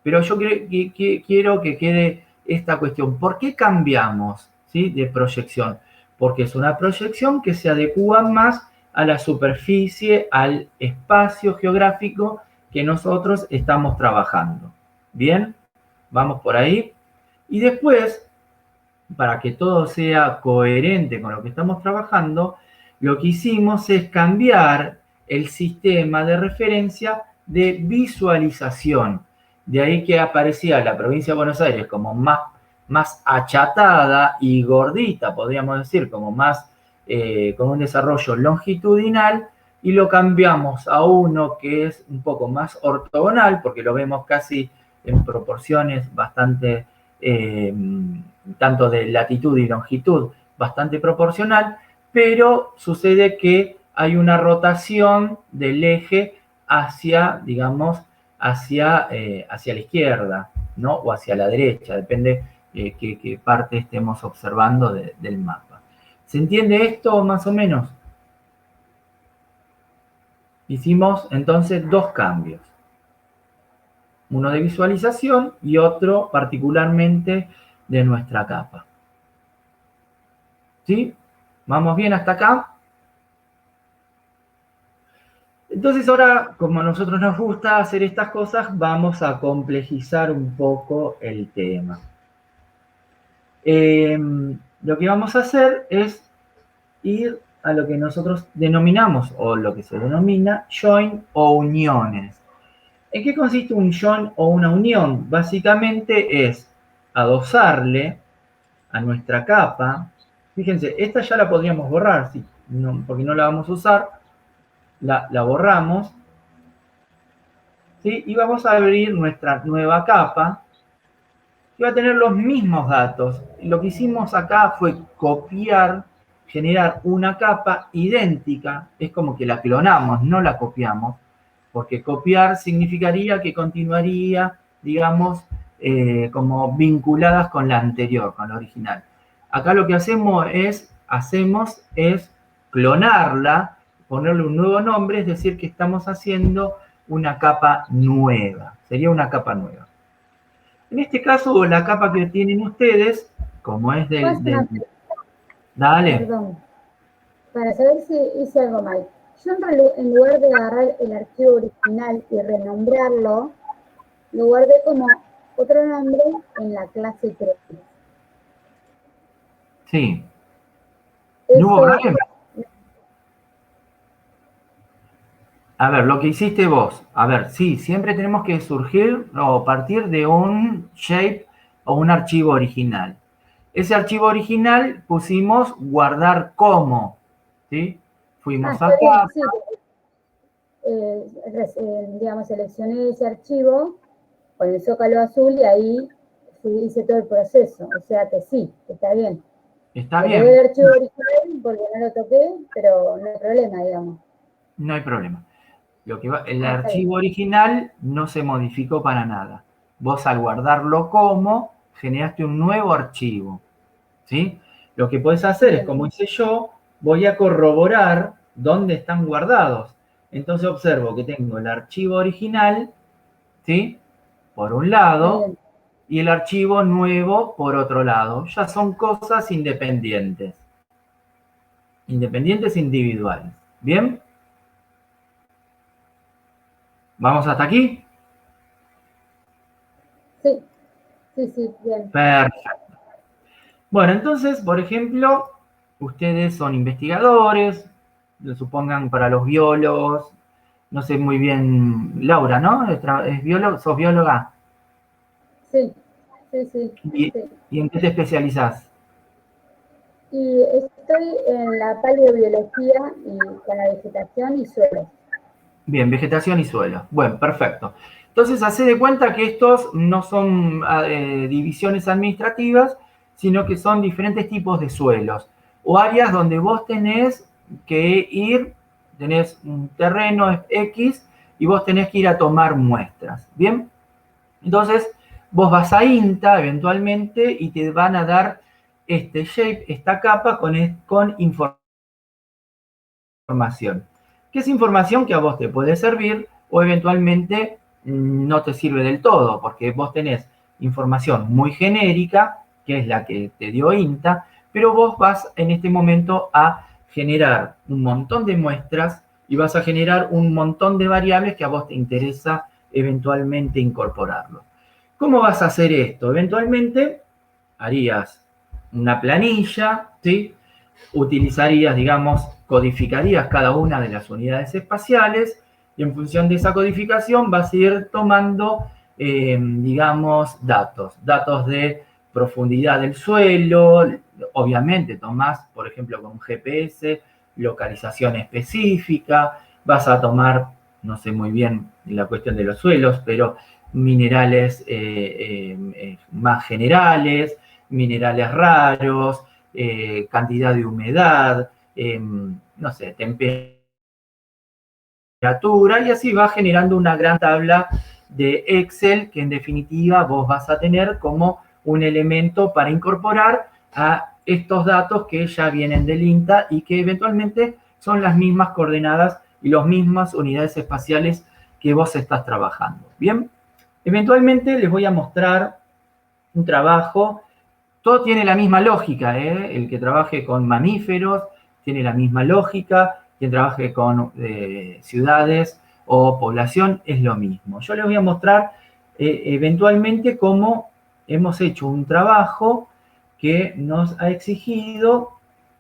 Speaker 1: Pero yo quiero que quede esta cuestión. ¿Por qué cambiamos, ¿sí? De proyección? Porque es una proyección que se adecua más a la superficie, al espacio geográfico que nosotros estamos trabajando. ¿Bien? Vamos por ahí. Y después, para que todo sea coherente con lo que estamos trabajando, lo que hicimos es cambiar el sistema de referencia de visualización. De ahí que aparecía la provincia de Buenos Aires como más achatada y gordita, podríamos decir, como más con un desarrollo longitudinal, y lo cambiamos a uno que es un poco más ortogonal, porque lo vemos casi en proporciones bastante, tanto de latitud y longitud, bastante proporcional, pero sucede que hay una rotación del eje hacia, digamos, hacia la izquierda, ¿no? O hacia la derecha, depende qué parte estemos observando del mapa. ¿Se entiende esto más o menos? Hicimos entonces dos cambios. Uno de visualización y otro particularmente de nuestra capa. ¿Sí? ¿Vamos bien hasta acá? Entonces ahora, como a nosotros nos gusta hacer estas cosas, vamos a complejizar un poco el tema. Lo que vamos a hacer es ir a lo que nosotros denominamos, o lo que se denomina, join o uniones. ¿En qué consiste un join o una unión? Básicamente es adosarle a nuestra capa. Fíjense, esta ya la podríamos borrar, ¿sí? No, porque no la vamos a usar. La borramos. ¿Sí? Y vamos a abrir nuestra nueva capa, que va a tener los mismos datos. Lo que hicimos acá fue copiar, generar una capa idéntica. Es como que la clonamos, no la copiamos, porque copiar significaría que continuaría, digamos, como vinculadas con la anterior, con la original. Acá lo que hacemos es clonarla, ponerle un nuevo nombre, es decir, que estamos haciendo una capa nueva. Sería una capa nueva. En este caso, la capa que tienen ustedes, como es
Speaker 2: Dale.
Speaker 1: Dale.
Speaker 2: Perdón, para saber si hice algo mal. yo en lugar de agarrar el archivo original y renombrarlo, lo guardé como otro nombre en la clase 3.
Speaker 1: Sí. No hubo problema. A ver, lo que hiciste vos. A ver, sí, siempre tenemos que surgir o partir de un shape o un archivo original. Ese archivo original pusimos guardar como, ¿sí? Fuimos acá.
Speaker 2: Sí. Digamos, seleccioné ese archivo con el zócalo azul y ahí hice todo el proceso. O sea que sí, está bien.
Speaker 1: Está
Speaker 2: bien.
Speaker 1: bien.
Speaker 2: El archivo original porque no lo toqué, pero no hay problema, digamos.
Speaker 1: No hay problema. El archivo original no se modificó para nada. Vos al guardarlo como, generaste un nuevo archivo, ¿sí? Lo que podés hacer es, como hice yo, voy a corroborar dónde están guardados. Entonces observo que tengo el archivo original, ¿sí? Por un lado, y el archivo nuevo por otro lado. Ya son cosas independientes. Independientes individuales. ¿Bien? ¿Vamos hasta aquí?
Speaker 2: Sí, bien.
Speaker 1: Perfecto. Bueno, entonces, por ejemplo, ustedes son investigadores, lo supongan para los biólogos, no sé muy bien, Laura, ¿no? ¿Es biólogo? ¿Sos bióloga?
Speaker 2: Sí.
Speaker 1: ¿Y en qué te especializás?
Speaker 2: Y estoy en la paleobiología y con la vegetación y suelo.
Speaker 1: Bien, vegetación y suelo. Bueno, perfecto. Entonces, hacé de cuenta que estos no son divisiones administrativas, sino que son diferentes tipos de suelos o áreas donde vos tenés que ir, tenés un terreno X y vos tenés que ir a tomar muestras. Bien, entonces vos vas a INTA eventualmente y te van a dar este shape, esta capa con información. ¿Qué es información que a vos te puede servir o eventualmente no te sirve del todo? Porque vos tenés información muy genérica, que es la que te dio INTA, pero vos vas en este momento a generar un montón de muestras y vas a generar un montón de variables que a vos te interesa eventualmente incorporarlo. ¿Cómo vas a hacer esto? Eventualmente harías una planilla, ¿sí? Utilizarías, digamos, codificarías cada una de las unidades espaciales y en función de esa codificación vas a ir tomando, digamos, datos de profundidad del suelo, obviamente tomás, por ejemplo, con un GPS, localización específica, vas a tomar, no sé muy bien la cuestión de los suelos, pero minerales más generales, minerales raros, cantidad de humedad, no sé, temperatura, y así va generando una gran tabla de Excel que en definitiva vos vas a tener como un elemento para incorporar a estos datos que ya vienen del INTA y que eventualmente son las mismas coordenadas y las mismas unidades espaciales que vos estás trabajando. Bien, eventualmente les voy a mostrar un trabajo. Todo tiene la misma lógica, ¿eh? El que trabaje con mamíferos tiene la misma lógica, quien trabaje con ciudades o población es lo mismo. Yo les voy a mostrar eventualmente cómo hemos hecho un trabajo que nos ha exigido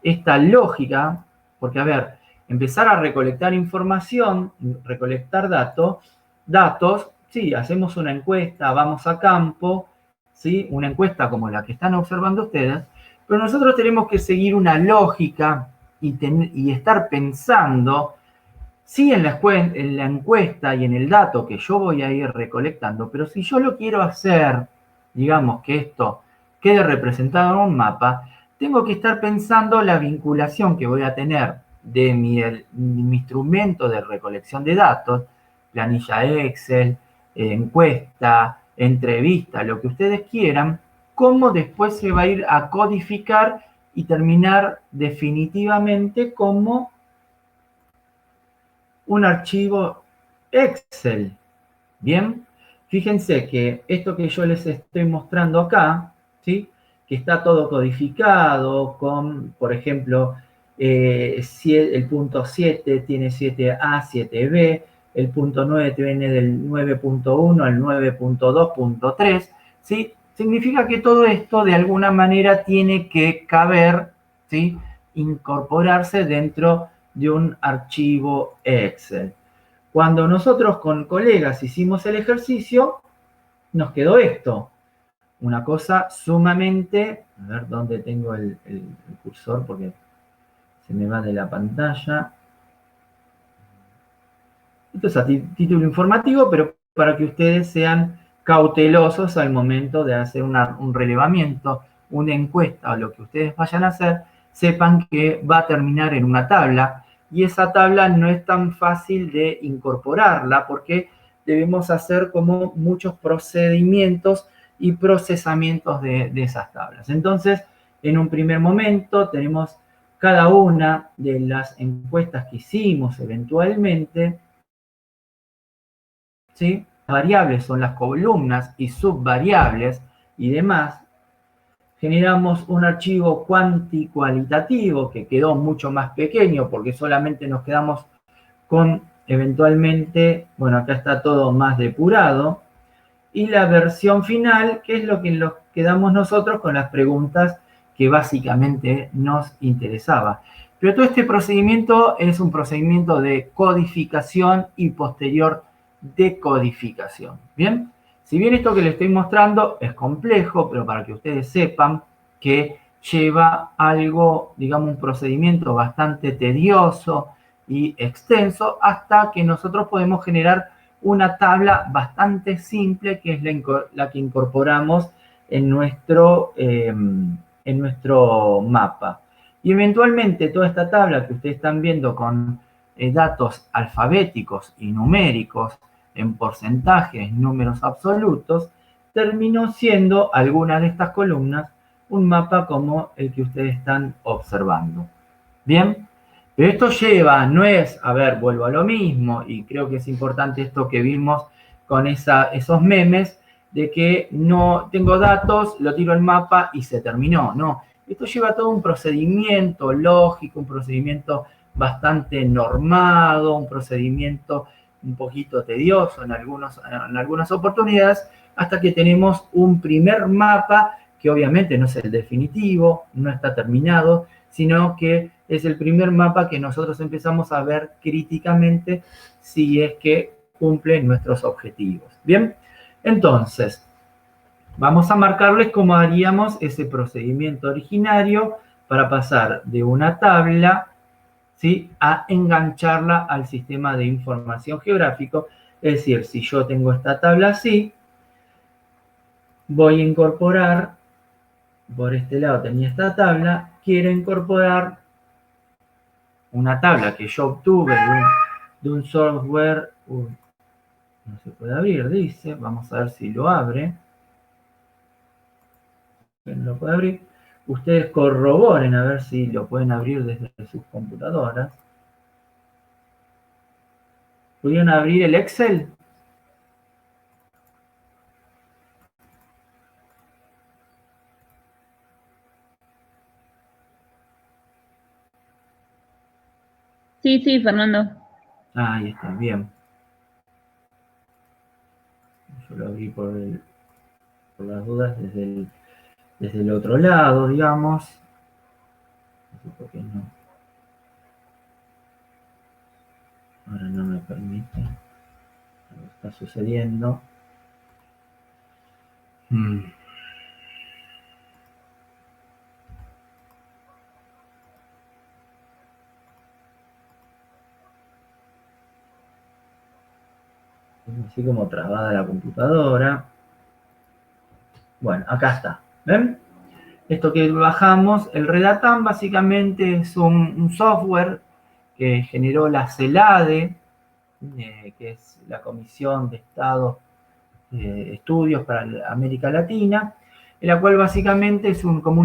Speaker 1: esta lógica, porque a ver, empezar a recolectar información, recolectar datos, sí, hacemos una encuesta, vamos a campo, ¿sí? Una encuesta como la que están observando ustedes, pero nosotros tenemos que seguir una lógica y estar pensando, sí, en la encuesta y en el dato que yo voy a ir recolectando, pero si yo lo quiero hacer, digamos que esto quede representado en un mapa, tengo que estar pensando la vinculación que voy a tener de mi instrumento de recolección de datos, planilla Excel, encuesta, entrevista, lo que ustedes quieran, cómo después se va a ir a codificar y terminar definitivamente como un archivo Excel. Bien, fíjense que esto que yo les estoy mostrando acá, ¿sí? Que está todo codificado con, por ejemplo, el punto 7 tiene 7A, 7B, el punto 9 viene del 9.1 al 9.2.3, ¿sí? Significa que todo esto de alguna manera tiene que caber, ¿sí? Incorporarse dentro de un archivo Excel. Cuando nosotros con colegas hicimos el ejercicio, nos quedó esto. Una cosa sumamente... A ver dónde tengo el cursor porque se me va de la pantalla. Esto es a título informativo, pero para que ustedes sean cautelosos al momento de hacer un relevamiento, una encuesta o lo que ustedes vayan a hacer, sepan que va a terminar en una tabla y esa tabla no es tan fácil de incorporarla porque debemos hacer como muchos procedimientos y procesamientos de esas tablas. Entonces, en un primer momento tenemos cada una de las encuestas que hicimos eventualmente, ¿sí? Variables son las columnas y subvariables y demás. Generamos un archivo cuantitativo que quedó mucho más pequeño porque solamente nos quedamos con eventualmente, bueno, acá está todo más depurado. Y la versión final, que es lo que nos quedamos nosotros con las preguntas que básicamente nos interesaba. Pero todo este procedimiento es un procedimiento de codificación y posterior decodificación. ¿Bien? Si bien esto que les estoy mostrando es complejo, pero para que ustedes sepan que lleva algo, digamos, un procedimiento bastante tedioso y extenso hasta que nosotros podemos generar una tabla bastante simple que es la que incorporamos en nuestro mapa. Y eventualmente toda esta tabla que ustedes están viendo con datos alfabéticos y numéricos en porcentajes, números absolutos, terminó siendo alguna de estas columnas un mapa como el que ustedes están observando. ¿Bien? Pero esto lleva, no es, a ver, vuelvo a lo mismo, y creo que es importante esto que vimos con esos memes, de que no tengo datos, lo tiro al mapa y se terminó. No, esto lleva todo un procedimiento lógico, un procedimiento bastante normado, un procedimiento un poquito tedioso en algunas oportunidades, hasta que tenemos un primer mapa que obviamente no es el definitivo, no está terminado, sino que es el primer mapa que nosotros empezamos a ver críticamente si es que cumple nuestros objetivos. Bien, entonces, vamos a marcarles cómo haríamos ese procedimiento originario para pasar de una tabla, ¿sí?, a engancharla al sistema de información geográfico. Es decir, si yo tengo esta tabla así, voy a incorporar, por este lado tenía esta tabla, quiero incorporar una tabla que yo obtuve de un software, no se puede abrir, dice, vamos a ver si lo abre. No lo puede abrir. Ustedes corroboren a ver si lo pueden abrir desde sus computadoras. ¿Pudieron abrir el Excel?
Speaker 4: Sí, Fernando.
Speaker 1: Ah, ahí está, bien. Yo lo abrí por las dudas desde el otro lado, digamos. No sé por qué no. Ahora no me permite. Algo está sucediendo. Así como trabada la computadora. Bueno, acá está. ¿Ven? Esto que bajamos, el Redatam básicamente es un software que generó la CELADE, que es la Comisión de Estados Estudios para América Latina, en la cual básicamente es como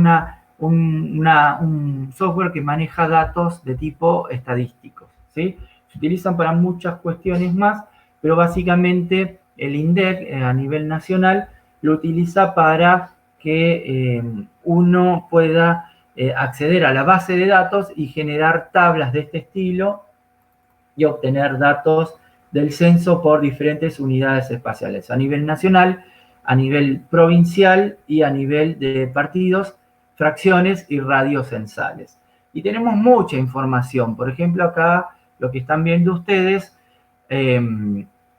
Speaker 1: un software que maneja datos de tipo estadísticos, ¿sí? Se utilizan para muchas cuestiones más, pero básicamente el INDEC a nivel nacional lo utiliza para que uno pueda acceder a la base de datos y generar tablas de este estilo y obtener datos del censo por diferentes unidades espaciales, a nivel nacional, a nivel provincial y a nivel de partidos, fracciones y radios censales. Y tenemos mucha información. Por ejemplo, acá lo que están viendo ustedes,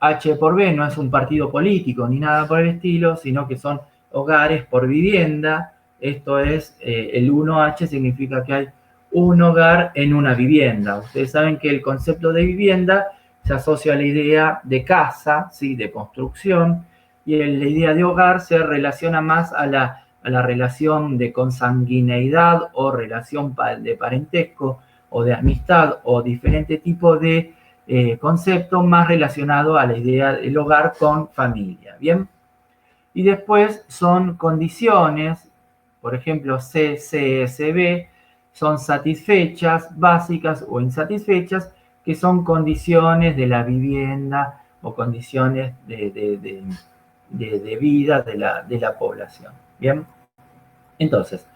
Speaker 1: H por B no es un partido político ni nada por el estilo, sino que son hogares por vivienda. Esto es, el 1H significa que hay un hogar en una vivienda. Ustedes saben que el concepto de vivienda se asocia a la idea de casa, ¿sí? De construcción, y la idea de hogar se relaciona más a la relación de consanguineidad o relación de parentesco o de amistad o diferente tipo de concepto más relacionado a la idea del hogar con familia, ¿bien? Y después son condiciones, por ejemplo, CCSB, son satisfechas, básicas o insatisfechas, que son condiciones de la vivienda o condiciones de vida de la población. Bien, entonces,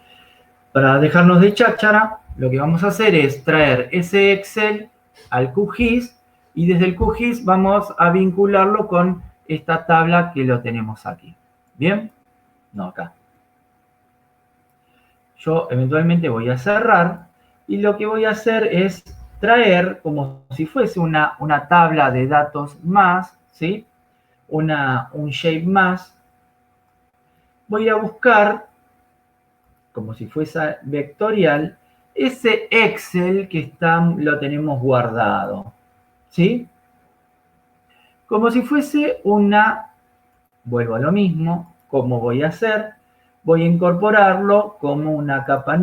Speaker 1: para dejarnos de cháchara, lo que vamos a hacer es traer ese Excel al QGIS y desde el QGIS vamos a vincularlo con esta tabla que lo tenemos aquí. ¿Bien? No, acá. Yo eventualmente voy a cerrar y lo que voy a hacer es traer como si fuese una tabla de datos más, ¿sí? Un shape más. Voy a buscar, como si fuese vectorial, ese Excel que lo tenemos guardado, ¿sí? Como si fuese vuelvo a lo mismo, ¿cómo voy a hacer? Voy a incorporarlo como una capa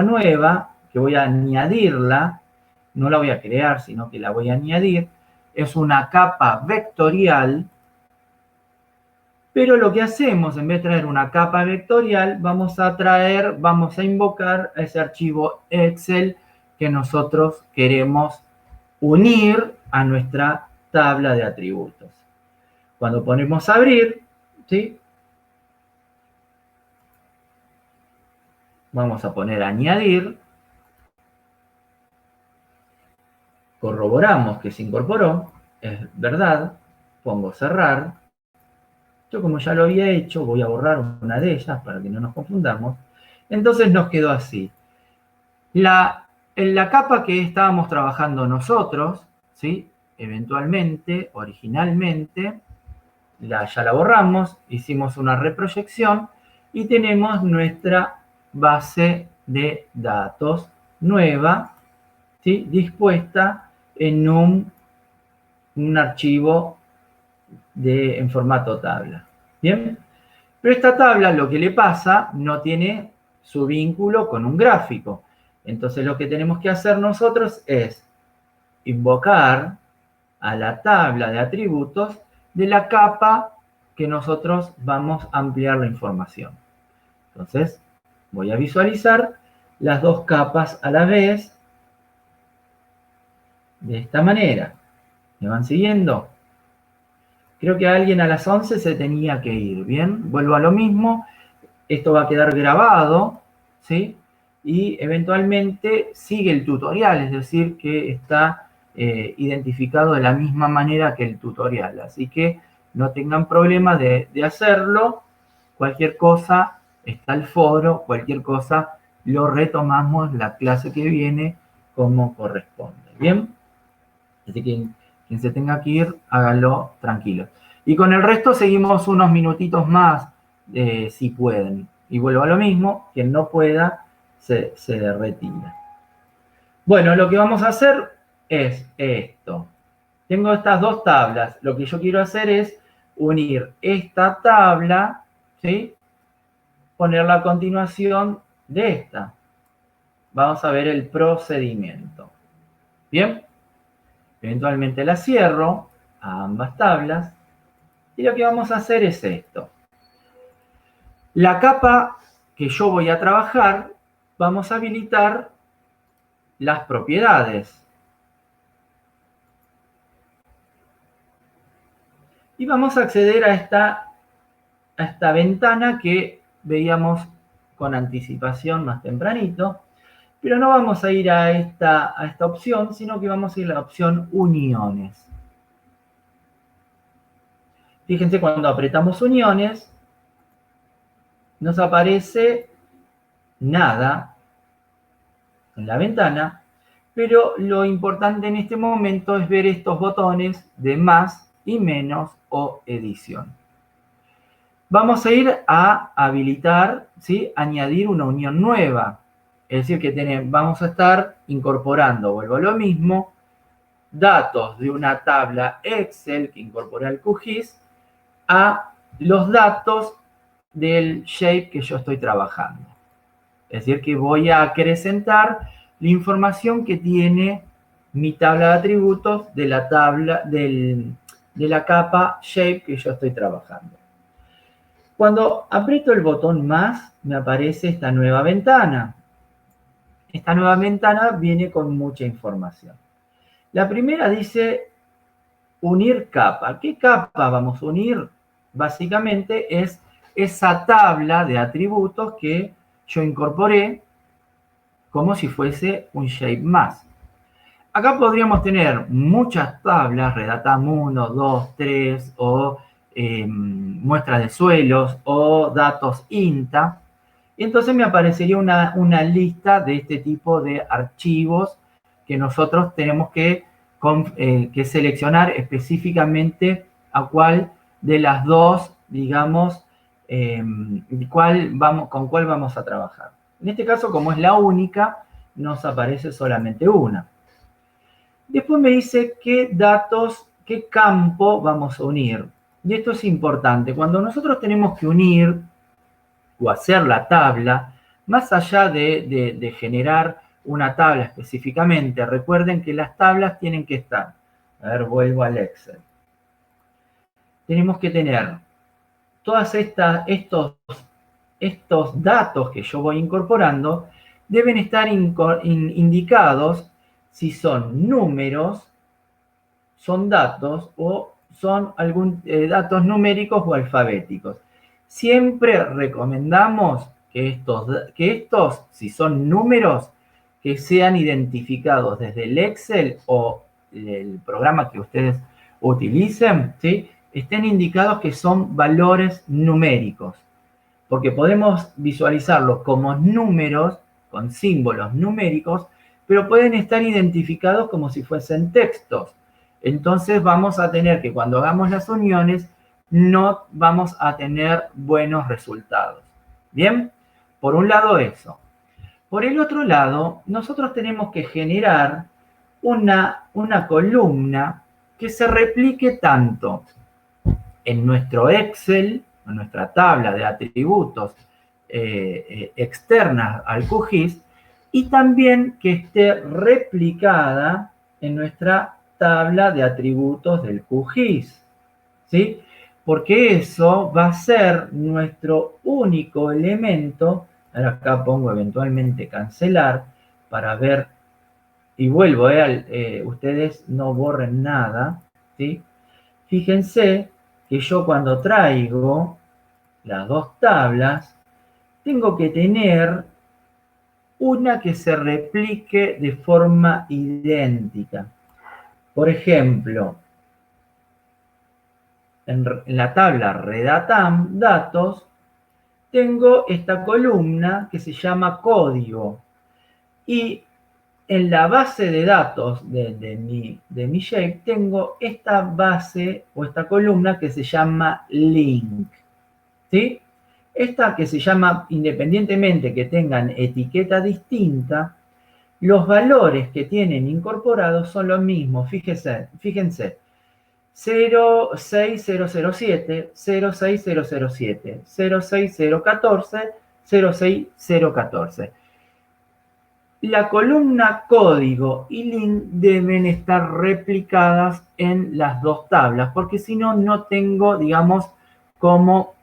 Speaker 1: nueva, que voy a añadirla, no la voy a crear, sino que la voy a añadir. Es una capa vectorial, pero lo que hacemos, en vez de traer una capa vectorial, vamos a invocar ese archivo Excel que nosotros queremos unir a nuestra tabla de atributos. Cuando ponemos abrir, ¿sí? Vamos a poner añadir. Corroboramos que se incorporó. Es verdad. Pongo cerrar. Yo como ya lo había hecho, voy a borrar una de ellas para que no nos confundamos. Entonces nos quedó así. En la capa que estábamos trabajando nosotros, ¿sí? Eventualmente, originalmente, ya la borramos, hicimos una reproyección y tenemos nuestra base de datos nueva, ¿sí? Dispuesta en un archivo en formato tabla. ¿Bien? Pero esta tabla, lo que le pasa, no tiene su vínculo con un gráfico. Entonces lo que tenemos que hacer nosotros es invocar a la tabla de atributos de la capa que nosotros vamos a ampliar la información. Entonces, voy a visualizar las dos capas a la vez de esta manera. ¿Me van siguiendo? Creo que alguien a las 11 se tenía que ir, ¿bien? Vuelvo a lo mismo. Esto va a quedar grabado, ¿sí? Y eventualmente sigue el tutorial, es decir, que está identificado de la misma manera que el tutorial. Así que no tengan problema de hacerlo. Cualquier cosa, está el foro, cualquier cosa lo retomamos la clase que viene como corresponde. ¿Bien? Así que quien se tenga que ir, háganlo tranquilo. Y con el resto seguimos unos minutitos más, si pueden. Y vuelvo a lo mismo, quien no pueda, se retira. Bueno, lo que vamos a hacer es esto. Tengo estas dos tablas. Lo que yo quiero hacer es unir esta tabla, ¿sí? Ponerla a continuación de esta. Vamos a ver el procedimiento. ¿Bien? Eventualmente la cierro a ambas tablas. Y lo que vamos a hacer es esto. La capa que yo voy a trabajar, vamos a habilitar las propiedades. Y vamos a acceder a esta ventana que veíamos con anticipación más tempranito, pero no vamos a ir a esta opción, sino que vamos a ir a la opción uniones. Fíjense, cuando apretamos uniones, nos aparece nada en la ventana, pero lo importante en este momento es ver estos botones de más y menos o edición. Vamos a ir a habilitar, ¿sí?, añadir una unión nueva. Es decir, que vamos a estar incorporando, vuelvo a lo mismo, datos de una tabla Excel que incorpora el QGIS a los datos del shape que yo estoy trabajando. Es decir, que voy a acrecentar la información que tiene mi tabla de atributos de la tabla de la capa shape que yo estoy trabajando. Cuando aprieto el botón más, me aparece esta nueva ventana. Esta nueva ventana viene con mucha información. La primera dice unir capa. ¿Qué capa vamos a unir? Básicamente es esa tabla de atributos que yo incorporé como si fuese un shape más. Acá podríamos tener muchas tablas, Redatam 1, 2, 3, o muestras de suelos, o datos INTA. Y entonces me aparecería una lista de este tipo de archivos que nosotros tenemos que seleccionar específicamente a cuál de las dos, digamos, con cuál vamos a trabajar. En este caso, como es la única, nos aparece solamente una. Después me dice qué datos, qué campo vamos a unir. Y esto es importante. Cuando nosotros tenemos que unir o hacer la tabla, más allá de generar una tabla específicamente, recuerden que las tablas tienen que estar. A ver, vuelvo al Excel. Tenemos que tener todos estos datos que yo voy incorporando, deben estar indicados si son números, son datos o son datos numéricos o alfabéticos. Siempre recomendamos que estos, si son números, que sean identificados desde el Excel o el programa que ustedes utilicen, ¿sí?, estén indicados que son valores numéricos, porque podemos visualizarlos como números, con símbolos numéricos, pero pueden estar identificados como si fuesen textos. Entonces vamos a tener que cuando hagamos las uniones, no vamos a tener buenos resultados. ¿Bien? Por un lado eso. Por el otro lado, nosotros tenemos que generar una columna que se replique tanto en nuestro Excel, en nuestra tabla de atributos externas al QGIS, y también que esté replicada en nuestra tabla de atributos del QGIS, ¿sí? Porque eso va a ser nuestro único elemento. Ahora acá pongo eventualmente cancelar para ver, y vuelvo, ustedes no borren nada, ¿sí? Fíjense que yo cuando traigo las dos tablas, tengo que tener una que se replique de forma idéntica. Por ejemplo, en la tabla Redatam datos, tengo esta columna que se llama código. Y en la base de datos de mi shape tengo esta base o esta columna que se llama link. ¿Sí? Esta que se llama, independientemente que tengan etiqueta distinta, los valores que tienen incorporados son los mismos. Fíjense, 06007, 06007, 06014, 06014. La columna código y link deben estar replicadas en las dos tablas, porque si no, no tengo, digamos, como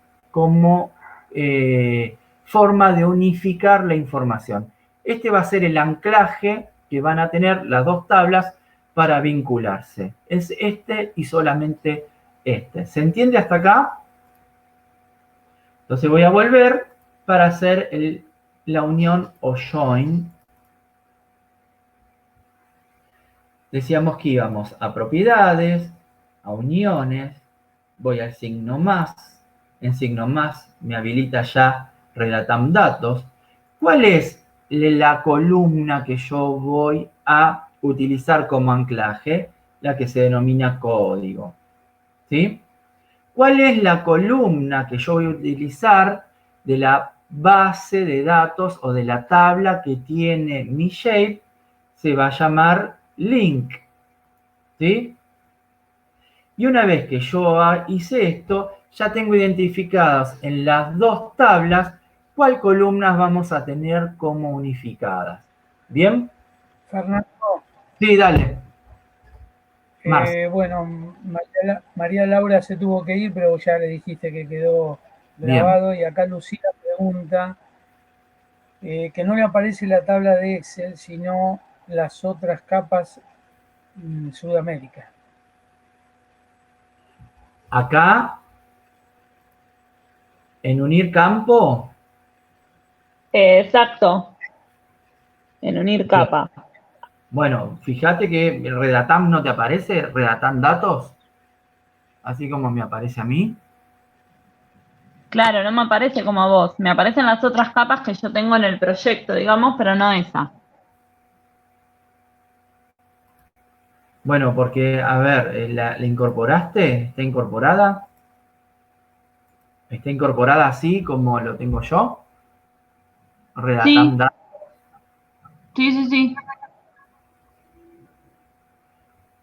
Speaker 1: forma de unificar la información. Este va a ser el anclaje que van a tener las dos tablas para vincularse. Es este y solamente este. ¿Se entiende hasta acá? Entonces voy a volver para hacer la unión o join, decíamos que íbamos a propiedades, a uniones, voy al signo más, en signo más me habilita ya Redatam datos. ¿Cuál es la columna que yo voy a utilizar como anclaje? La que se denomina código, ¿sí? ¿Cuál es la columna que yo voy a utilizar de la base de datos o de la tabla que tiene mi shape? Se va a llamar link, ¿sí? Y una vez que yo hice esto, ya tengo identificadas en las dos tablas cuál columnas vamos a tener como unificadas. ¿Bien?
Speaker 3: Fernando,
Speaker 1: Sí, dale. Marce.
Speaker 3: bueno, María Laura se tuvo que ir, pero ya le dijiste que quedó
Speaker 1: Bien.
Speaker 3: grabado. Y acá Lucía pregunta que no le aparece la tabla de Excel, sino las otras capas en Sudamérica.
Speaker 1: Acá, en unir campo.
Speaker 4: Exacto. En unir capa.
Speaker 1: Bueno, fíjate que Redatam no te aparece, Redatam datos, así como me aparece a mí.
Speaker 4: Claro, no me aparece como a vos. Me aparecen las otras capas que yo tengo en el proyecto, digamos, pero no esa.
Speaker 1: Bueno, porque, a ver, ¿la incorporaste? ¿Está incorporada? ¿Está incorporada así como lo tengo yo? Redatam
Speaker 4: Sí,
Speaker 1: datos.
Speaker 4: sí, sí, sí.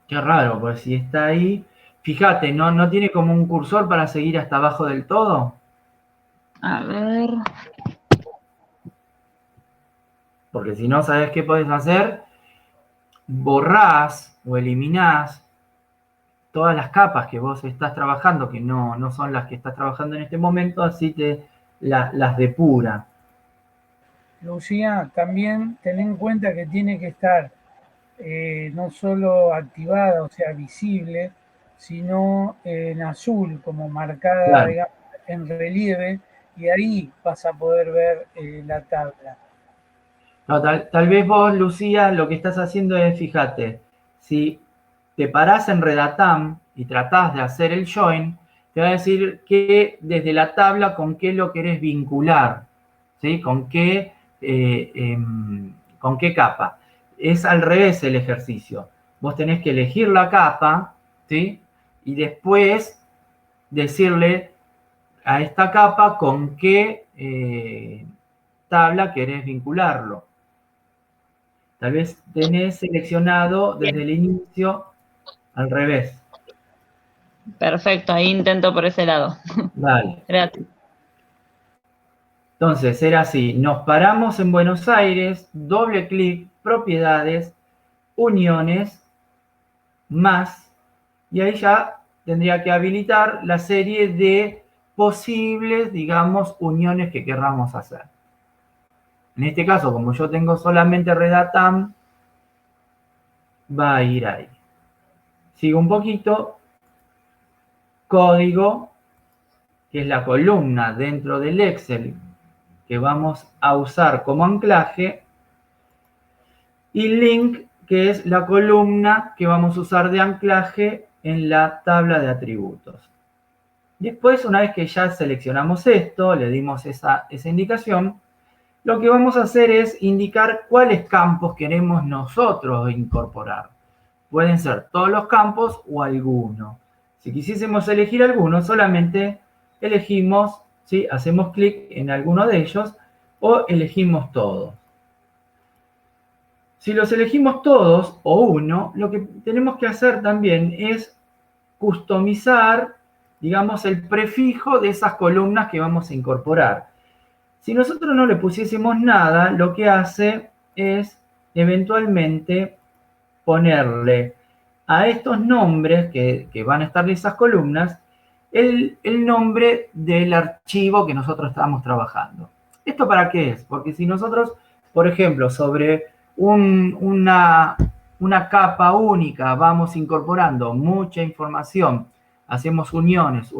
Speaker 1: Qué raro, pues si está ahí. Fíjate, ¿no tiene como un cursor para seguir hasta abajo del todo?
Speaker 4: A ver.
Speaker 1: Porque si no, ¿sabes qué podés hacer? Borrás o eliminás todas las capas que vos estás trabajando, que no son las que estás trabajando en este momento, así las depura.
Speaker 3: Lucía, también ten en cuenta que tiene que estar no solo activada, o sea, visible, sino en azul, como marcada,
Speaker 1: Claro.
Speaker 3: digamos, en relieve, y ahí vas a poder ver la tabla.
Speaker 1: No, tal vez vos, Lucía, lo que estás haciendo es, fíjate, si te parás en Redatam y tratás de hacer el join, te va a decir que desde la tabla con qué lo querés vincular, ¿sí? Con qué capa. Es al revés el ejercicio. Vos tenés que elegir la capa, ¿sí? Y después decirle a esta capa con qué tabla querés vincularlo. Tal vez tenés seleccionado desde el inicio al revés.
Speaker 4: Perfecto, ahí intento por ese lado.
Speaker 1: Vale.
Speaker 4: Gracias.
Speaker 1: Entonces, era así. Nos paramos en Buenos Aires, doble clic, propiedades, uniones, más, y ahí ya tendría que habilitar la serie de posibles, digamos, uniones que querramos hacer. En este caso, como yo tengo solamente Redatam, va a ir ahí. Sigo un poquito. Código, que es la columna dentro del Excel que vamos a usar como anclaje, y link, que es la columna que vamos a usar de anclaje en la tabla de atributos. Después, una vez que ya seleccionamos esto, le dimos esa indicación, lo que vamos a hacer es indicar cuáles campos queremos nosotros incorporar. Pueden ser todos los campos o alguno. Si quisiésemos elegir alguno, solamente elegimos, ¿sí? Hacemos clic en alguno de ellos o elegimos todos. Si los elegimos todos o uno, lo que tenemos que hacer también es customizar, digamos, el prefijo de esas columnas que vamos a incorporar. Si nosotros no le pusiésemos nada, lo que hace es eventualmente ponerle a estos nombres que van a estar en esas columnas el nombre del archivo que nosotros estamos trabajando. ¿Esto para qué es? Porque si nosotros, por ejemplo, sobre una capa única vamos incorporando mucha información, hacemos uniones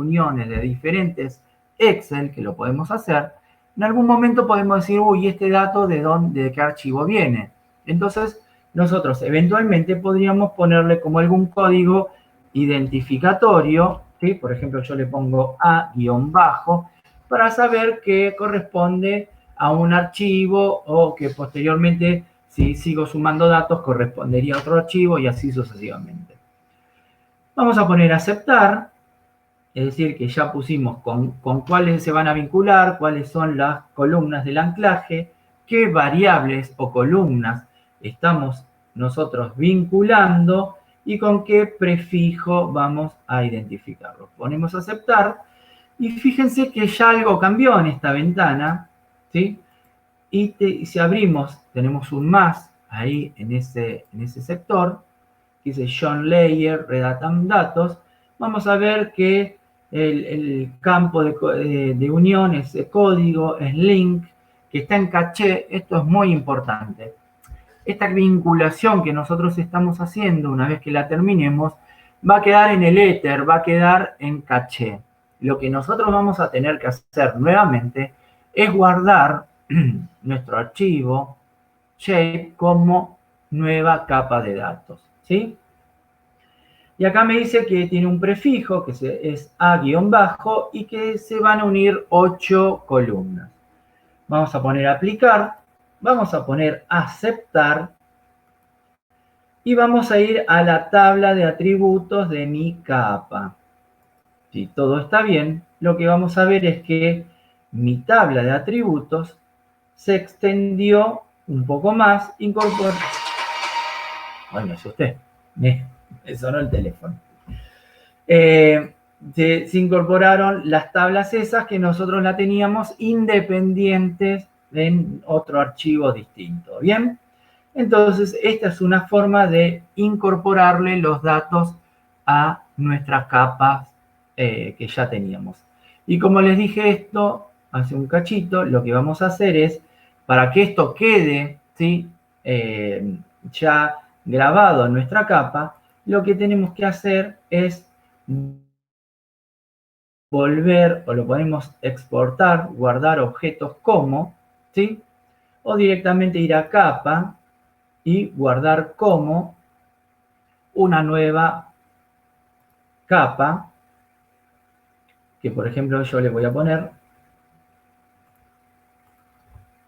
Speaker 1: de diferentes Excel, que lo podemos hacer, en algún momento podemos decir, uy, este dato de qué archivo viene. Entonces, nosotros eventualmente podríamos ponerle como algún código identificatorio, ¿sí? Por ejemplo, yo le pongo A-bajo, para saber que corresponde a un archivo o que posteriormente, si sigo sumando datos, correspondería a otro archivo y así sucesivamente. Vamos a poner aceptar, es decir, que ya pusimos con cuáles se van a vincular, cuáles son las columnas del anclaje, qué variables o columnas estamos nosotros vinculando y con qué prefijo vamos a identificarlo. Ponemos aceptar y fíjense que ya algo cambió en esta ventana, ¿sí? Y si abrimos, tenemos un más ahí en ese sector, que dice John Layer, Redatam Datos. Vamos a ver que el campo de unión es código, es link, que está en caché. Esto es muy importante. Esta vinculación que nosotros estamos haciendo, una vez que la terminemos, va a quedar en el éter, va a quedar en caché. Lo que nosotros vamos a tener que hacer nuevamente es guardar nuestro archivo shape como nueva capa de datos, ¿sí? Y acá me dice que tiene un prefijo que es A-bajo y que se van a unir 8 columnas. Vamos a poner aplicar, vamos a poner aceptar y vamos a ir a la tabla de atributos de mi capa. Si todo está bien, lo que vamos a ver es que mi tabla de atributos se extendió un poco más, incorporó... Ay, me asusté. Me sonó el teléfono. Se incorporaron las tablas esas que nosotros la teníamos independientes en otro archivo distinto. ¿Bien? Entonces, esta es una forma de incorporarle los datos a nuestras capas que ya teníamos. Y como les dije esto hace un cachito, lo que vamos a hacer es, para que esto quede, ¿sí? Ya grabado en nuestra capa, lo que tenemos que hacer es volver, o lo podemos exportar, guardar objetos como, ¿sí? O directamente ir a capa y guardar como una nueva capa, que por ejemplo yo le voy a poner,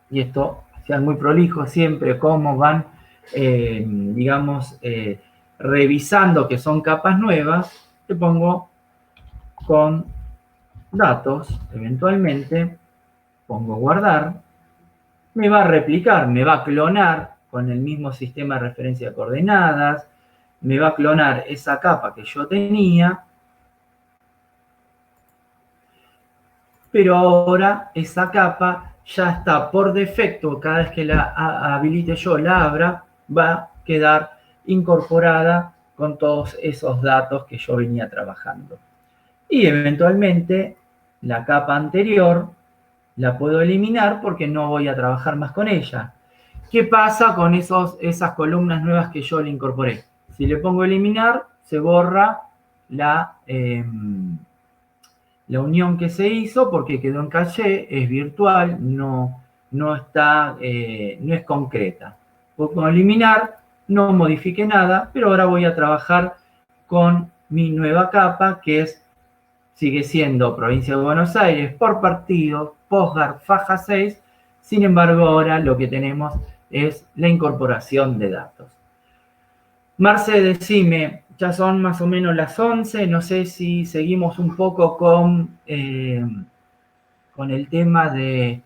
Speaker 1: y esto, sean muy prolijos siempre, cómo van, digamos, revisando que son capas nuevas, le pongo con datos, eventualmente, pongo guardar, me va a replicar, me va a clonar con el mismo sistema de referencia de coordenadas, me va a clonar esa capa que yo tenía, pero ahora esa capa ya está por defecto, cada vez que la habilite yo, la abra, va a quedar incorporada con todos esos datos que yo venía trabajando. Y eventualmente la capa anterior la puedo eliminar porque no voy a trabajar más con ella. ¿Qué pasa con esas columnas nuevas que yo le incorporé? Si le pongo eliminar, se borra la unión que se hizo porque quedó en caché, es virtual, no es concreta. Puedo eliminar, no modifique nada, pero ahora voy a trabajar con mi nueva capa que sigue siendo Provincia de Buenos Aires por partido, Postgar, faja 6, sin embargo ahora lo que tenemos es la incorporación de datos. Marce, decime, ya son más o menos las 11, no sé si seguimos un poco con el tema de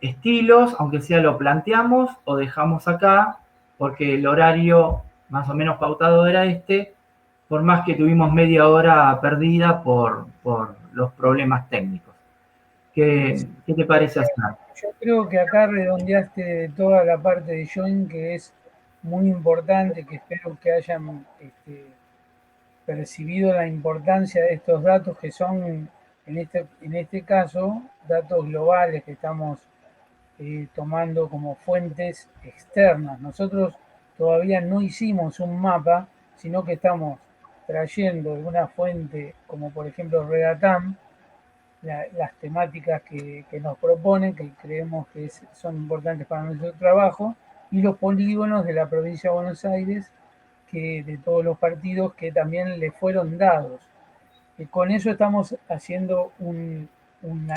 Speaker 1: estilos, aunque sea lo planteamos o dejamos acá, porque el horario más o menos pautado era este, por más que tuvimos media hora perdida por los problemas técnicos. ¿Qué te parece hacer?
Speaker 3: Yo creo que acá redondeaste toda la parte de join, que es muy importante, que espero que hayan percibido la importancia de estos datos que son, en este caso, datos globales que estamos tomando como fuentes externas. Nosotros todavía no hicimos un mapa, sino que estamos trayendo de una fuente como por ejemplo Redatam las temáticas que nos proponen, que creemos que son importantes para nuestro trabajo, y los polígonos de la provincia de Buenos Aires, que de todos los partidos que también le fueron dados. Con eso estamos haciendo un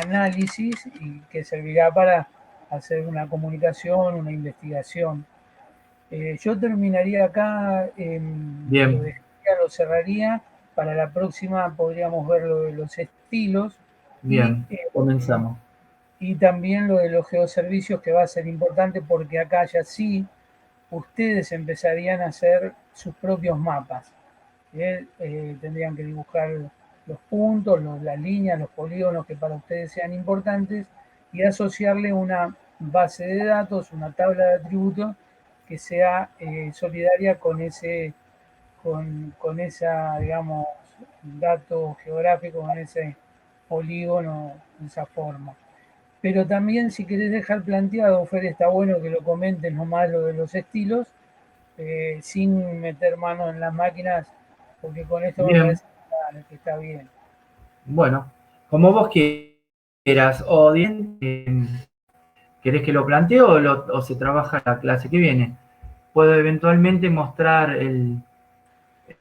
Speaker 3: análisis y que servirá para hacer una comunicación, una investigación. Yo terminaría acá,
Speaker 1: Bien,
Speaker 3: lo cerraría. Para la próxima podríamos ver lo de los estilos
Speaker 1: bien, comenzamos.
Speaker 3: y también lo de los geoservicios, que va a ser importante porque acá ya sí ustedes empezarían a hacer sus propios mapas. Tendrían que dibujar los puntos, las líneas, los polígonos que para ustedes sean importantes y asociarle una base de datos, una tabla de atributos que sea solidaria con esa, digamos, dato geográfico, con ese polígono, esa forma. Pero también, si querés dejar planteado, Fer, está bueno que lo comentes nomás lo de los estilos, sin meter mano en las máquinas, porque con esto me
Speaker 1: Bien,
Speaker 3: parece que está bien.
Speaker 1: bueno, como vos quieras, o bien, ¿querés que lo plantee o se trabaja la clase que viene? Puedo eventualmente mostrar el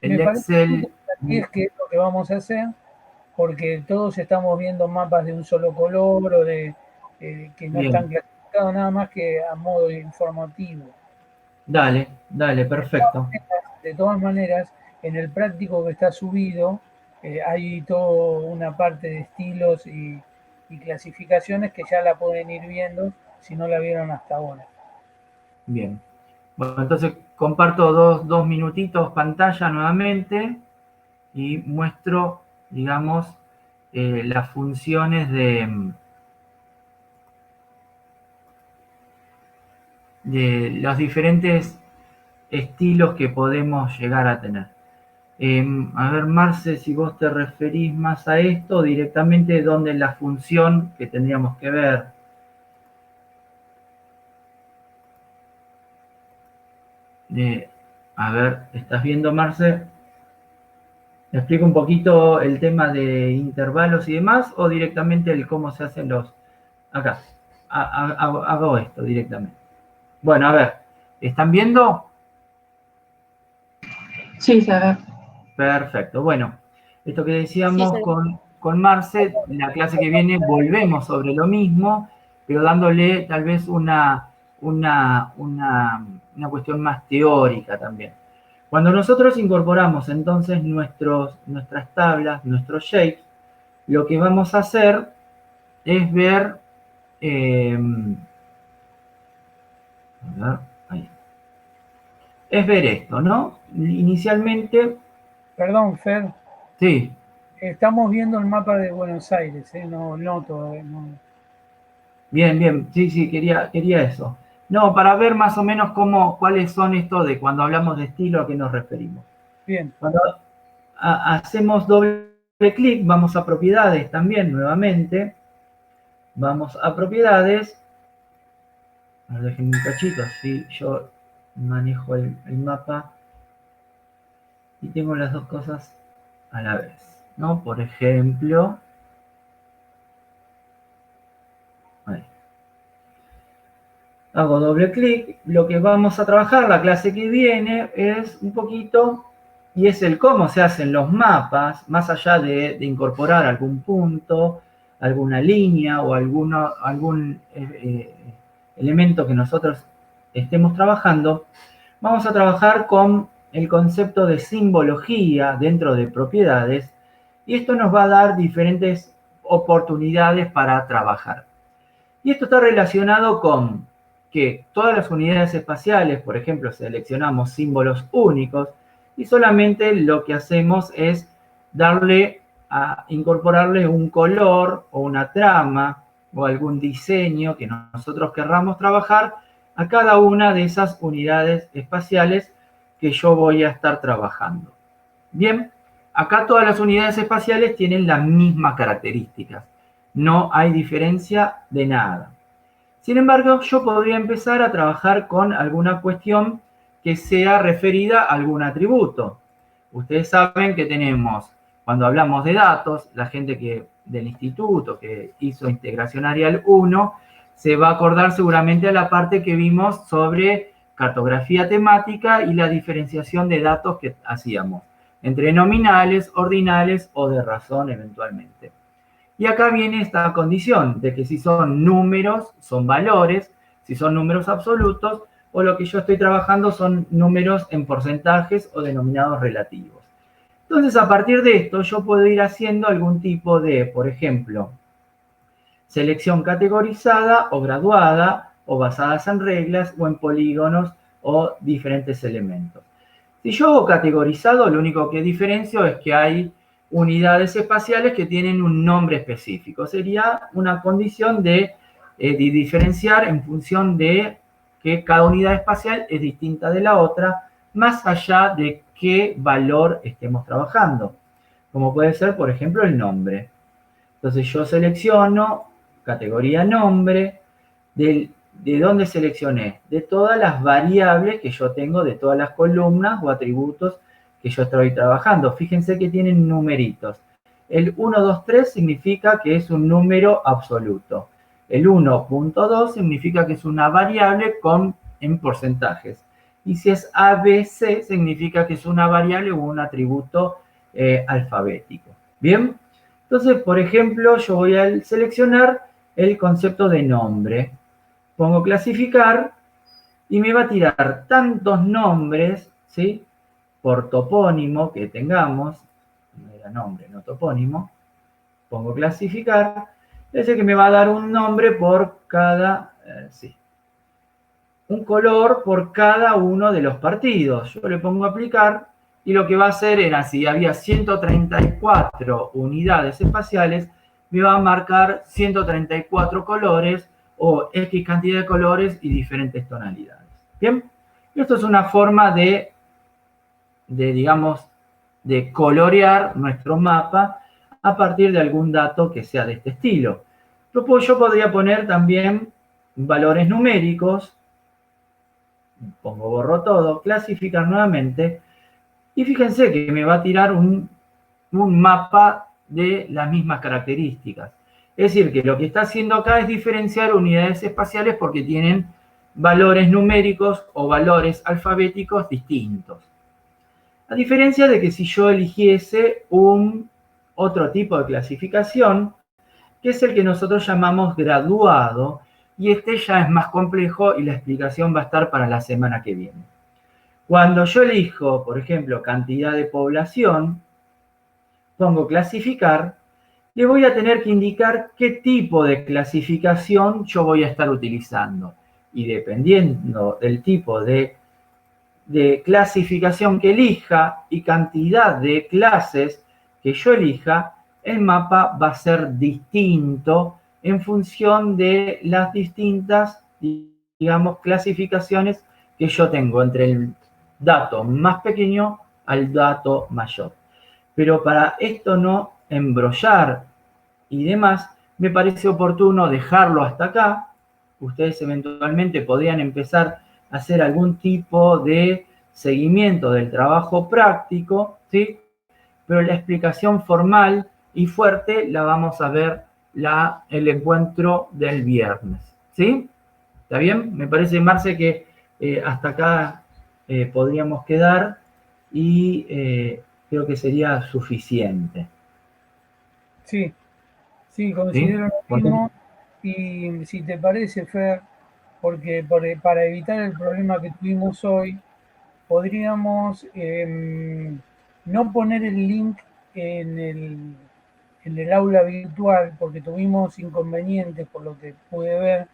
Speaker 3: Me parece
Speaker 1: Excel.
Speaker 3: que es lo que vamos a hacer, porque todos estamos viendo mapas de un solo color o que no están
Speaker 1: Bien,
Speaker 3: clasificados, nada más que a modo informativo.
Speaker 1: dale, dale, perfecto.
Speaker 3: De todas maneras, en el práctico que está subido, hay toda una parte de estilos y clasificaciones que ya la pueden ir viendo si no la vieron hasta ahora.
Speaker 1: Bien. Bueno, entonces comparto dos minutitos pantalla nuevamente y muestro, digamos, las funciones de los diferentes estilos que podemos llegar a tener. A ver, Marce, si vos te referís más a esto, directamente donde la función que tendríamos que ver. A ver, ¿estás viendo, Marce? ¿Me explico un poquito el tema de intervalos y demás o directamente el cómo se hacen los... Acá, hago esto directamente. Bueno, a ver, ¿están viendo?
Speaker 4: Sí, se ve.
Speaker 1: Perfecto. Bueno, esto que decíamos
Speaker 2: Sí,
Speaker 1: con Marce, la clase que viene volvemos sobre lo mismo, pero dándole tal vez una cuestión más teórica también. Cuando nosotros incorporamos entonces nuestras tablas, nuestros shapes, lo que vamos a hacer es ver, a ver, ahí. Es ver esto, ¿no? Inicialmente,
Speaker 3: Perdón, Fer,
Speaker 1: sí,
Speaker 3: estamos viendo el mapa de Buenos Aires, no todavía. No.
Speaker 1: bien, bien, sí, quería eso. No, para ver más o menos cuáles son estos de cuando hablamos de estilo a qué nos referimos.
Speaker 3: Bien.
Speaker 1: Cuando hacemos doble clic, vamos a propiedades también nuevamente. Vamos a propiedades. A ver, déjenme un cachito, así yo manejo el mapa y tengo las dos cosas a la vez, ¿no? Por ejemplo, ahí. Hago doble clic, lo que vamos a trabajar la clase que viene es un poquito, y es el cómo se hacen los mapas, más allá de incorporar algún punto, alguna línea o algún elemento que nosotros estemos trabajando, vamos a trabajar con el concepto de simbología dentro de propiedades, y esto nos va a dar diferentes oportunidades para trabajar. Y esto está relacionado con que todas las unidades espaciales, por ejemplo, seleccionamos símbolos únicos y solamente lo que hacemos es incorporarle un color o una trama o algún diseño que nosotros querramos trabajar a cada una de esas unidades espaciales que yo voy a estar trabajando. Bien, acá todas las unidades espaciales tienen las mismas características. No hay diferencia de nada. Sin embargo, yo podría empezar a trabajar con alguna cuestión que sea referida a algún atributo. Ustedes saben que tenemos, cuando hablamos de datos, la gente que del instituto que hizo integración Arial 1, se va a acordar seguramente a la parte que vimos sobre cartografía temática y la diferenciación de datos que hacíamos entre nominales, ordinales o de razón eventualmente. Y acá viene esta condición de que si son números, son valores, si son números absolutos, o lo que yo estoy trabajando son números en porcentajes o denominados relativos. Entonces, a partir de esto, yo puedo ir haciendo algún tipo de, por ejemplo, selección categorizada o graduada, o basadas en reglas, o en polígonos, o diferentes elementos. Si yo hago categorizado, lo único que diferencio es que hay unidades espaciales que tienen un nombre específico. Sería una condición de diferenciar en función de que cada unidad espacial es distinta de la otra, más allá de qué valor estemos trabajando. Como puede ser, por ejemplo, el nombre. Entonces yo selecciono categoría nombre. ¿De dónde seleccioné? De todas las variables que yo tengo, de todas las columnas o atributos que yo estoy trabajando. Fíjense que tienen numeritos. El 1, 2, 3 significa que es un número absoluto. El 1.2 significa que es una variable en porcentajes. Y si es ABC, significa que es una variable o un atributo alfabético. ¿Bien? Entonces, por ejemplo, yo voy a seleccionar el concepto de nombre. Pongo clasificar y me va a tirar tantos nombres, ¿sí? Por topónimo que tengamos. No era nombre, no topónimo. Pongo clasificar. Es decir, que me va a dar un nombre por cada, un color por cada uno de los partidos. Yo le pongo aplicar y lo que va a hacer era, si había 134 unidades espaciales, me va a marcar 134 colores o X cantidad de colores y diferentes tonalidades. Bien, esto es una forma digamos, de colorear nuestro mapa a partir de algún dato que sea de este estilo. Yo podría poner también valores numéricos, pongo borro todo, clasificar nuevamente, y fíjense que me va a tirar un mapa de las mismas características. Es decir, que lo que está haciendo acá es diferenciar unidades espaciales porque tienen valores numéricos o valores alfabéticos distintos. A diferencia de que si yo eligiese otro tipo de clasificación, que es el que nosotros llamamos graduado, y este ya es más complejo y la explicación va a estar para la semana que viene. Cuando yo elijo, por ejemplo, cantidad de población, pongo clasificar, le voy a tener que indicar qué tipo de clasificación yo voy a estar utilizando. Y dependiendo del tipo de clasificación que elija y cantidad de clases que yo elija, el mapa va a ser distinto en función de las distintas, digamos, clasificaciones que yo tengo entre el dato más pequeño al dato mayor. Pero para esto no embrollar y demás, me parece oportuno dejarlo hasta acá. Ustedes eventualmente podrían empezar a hacer algún tipo de seguimiento del trabajo práctico, ¿sí? Pero la explicación formal y fuerte la vamos a ver el encuentro del viernes, ¿sí? ¿Está bien? Me parece, Marce, que hasta acá podríamos quedar y creo que sería suficiente.
Speaker 3: Sí, considero lo mismo. Y si te parece, Fer, porque para evitar el problema que tuvimos hoy, podríamos no poner el link en el aula virtual, porque tuvimos inconvenientes, por lo que pude ver,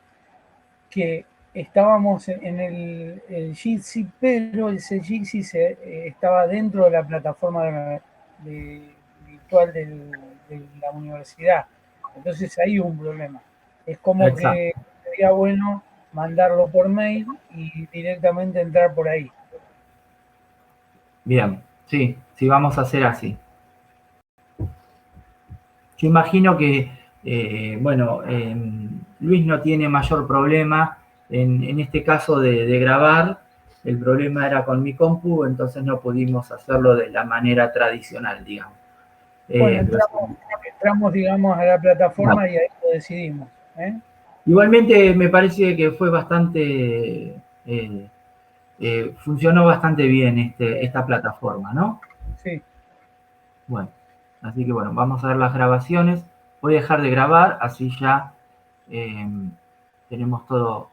Speaker 3: que estábamos en el Jitsi, pero ese Jitsi estaba dentro de la plataforma virtual de la universidad. Entonces ahí hubo un problema. Es como que sería bueno mandarlo por mail y directamente entrar por ahí.
Speaker 1: Bien, sí, vamos a hacer así. Yo imagino que, Luis no tiene mayor problema en este caso de grabar. El problema era con mi compu, entonces no pudimos hacerlo de la manera tradicional, digamos.
Speaker 3: Bueno, entramos, digamos, a la plataforma y ahí lo decidimos.
Speaker 1: Igualmente me parece que fue bastante, funcionó bastante bien esta plataforma, ¿no?
Speaker 3: Sí.
Speaker 1: Bueno, así que bueno, vamos a ver las grabaciones. Voy a dejar de grabar, así ya tenemos todo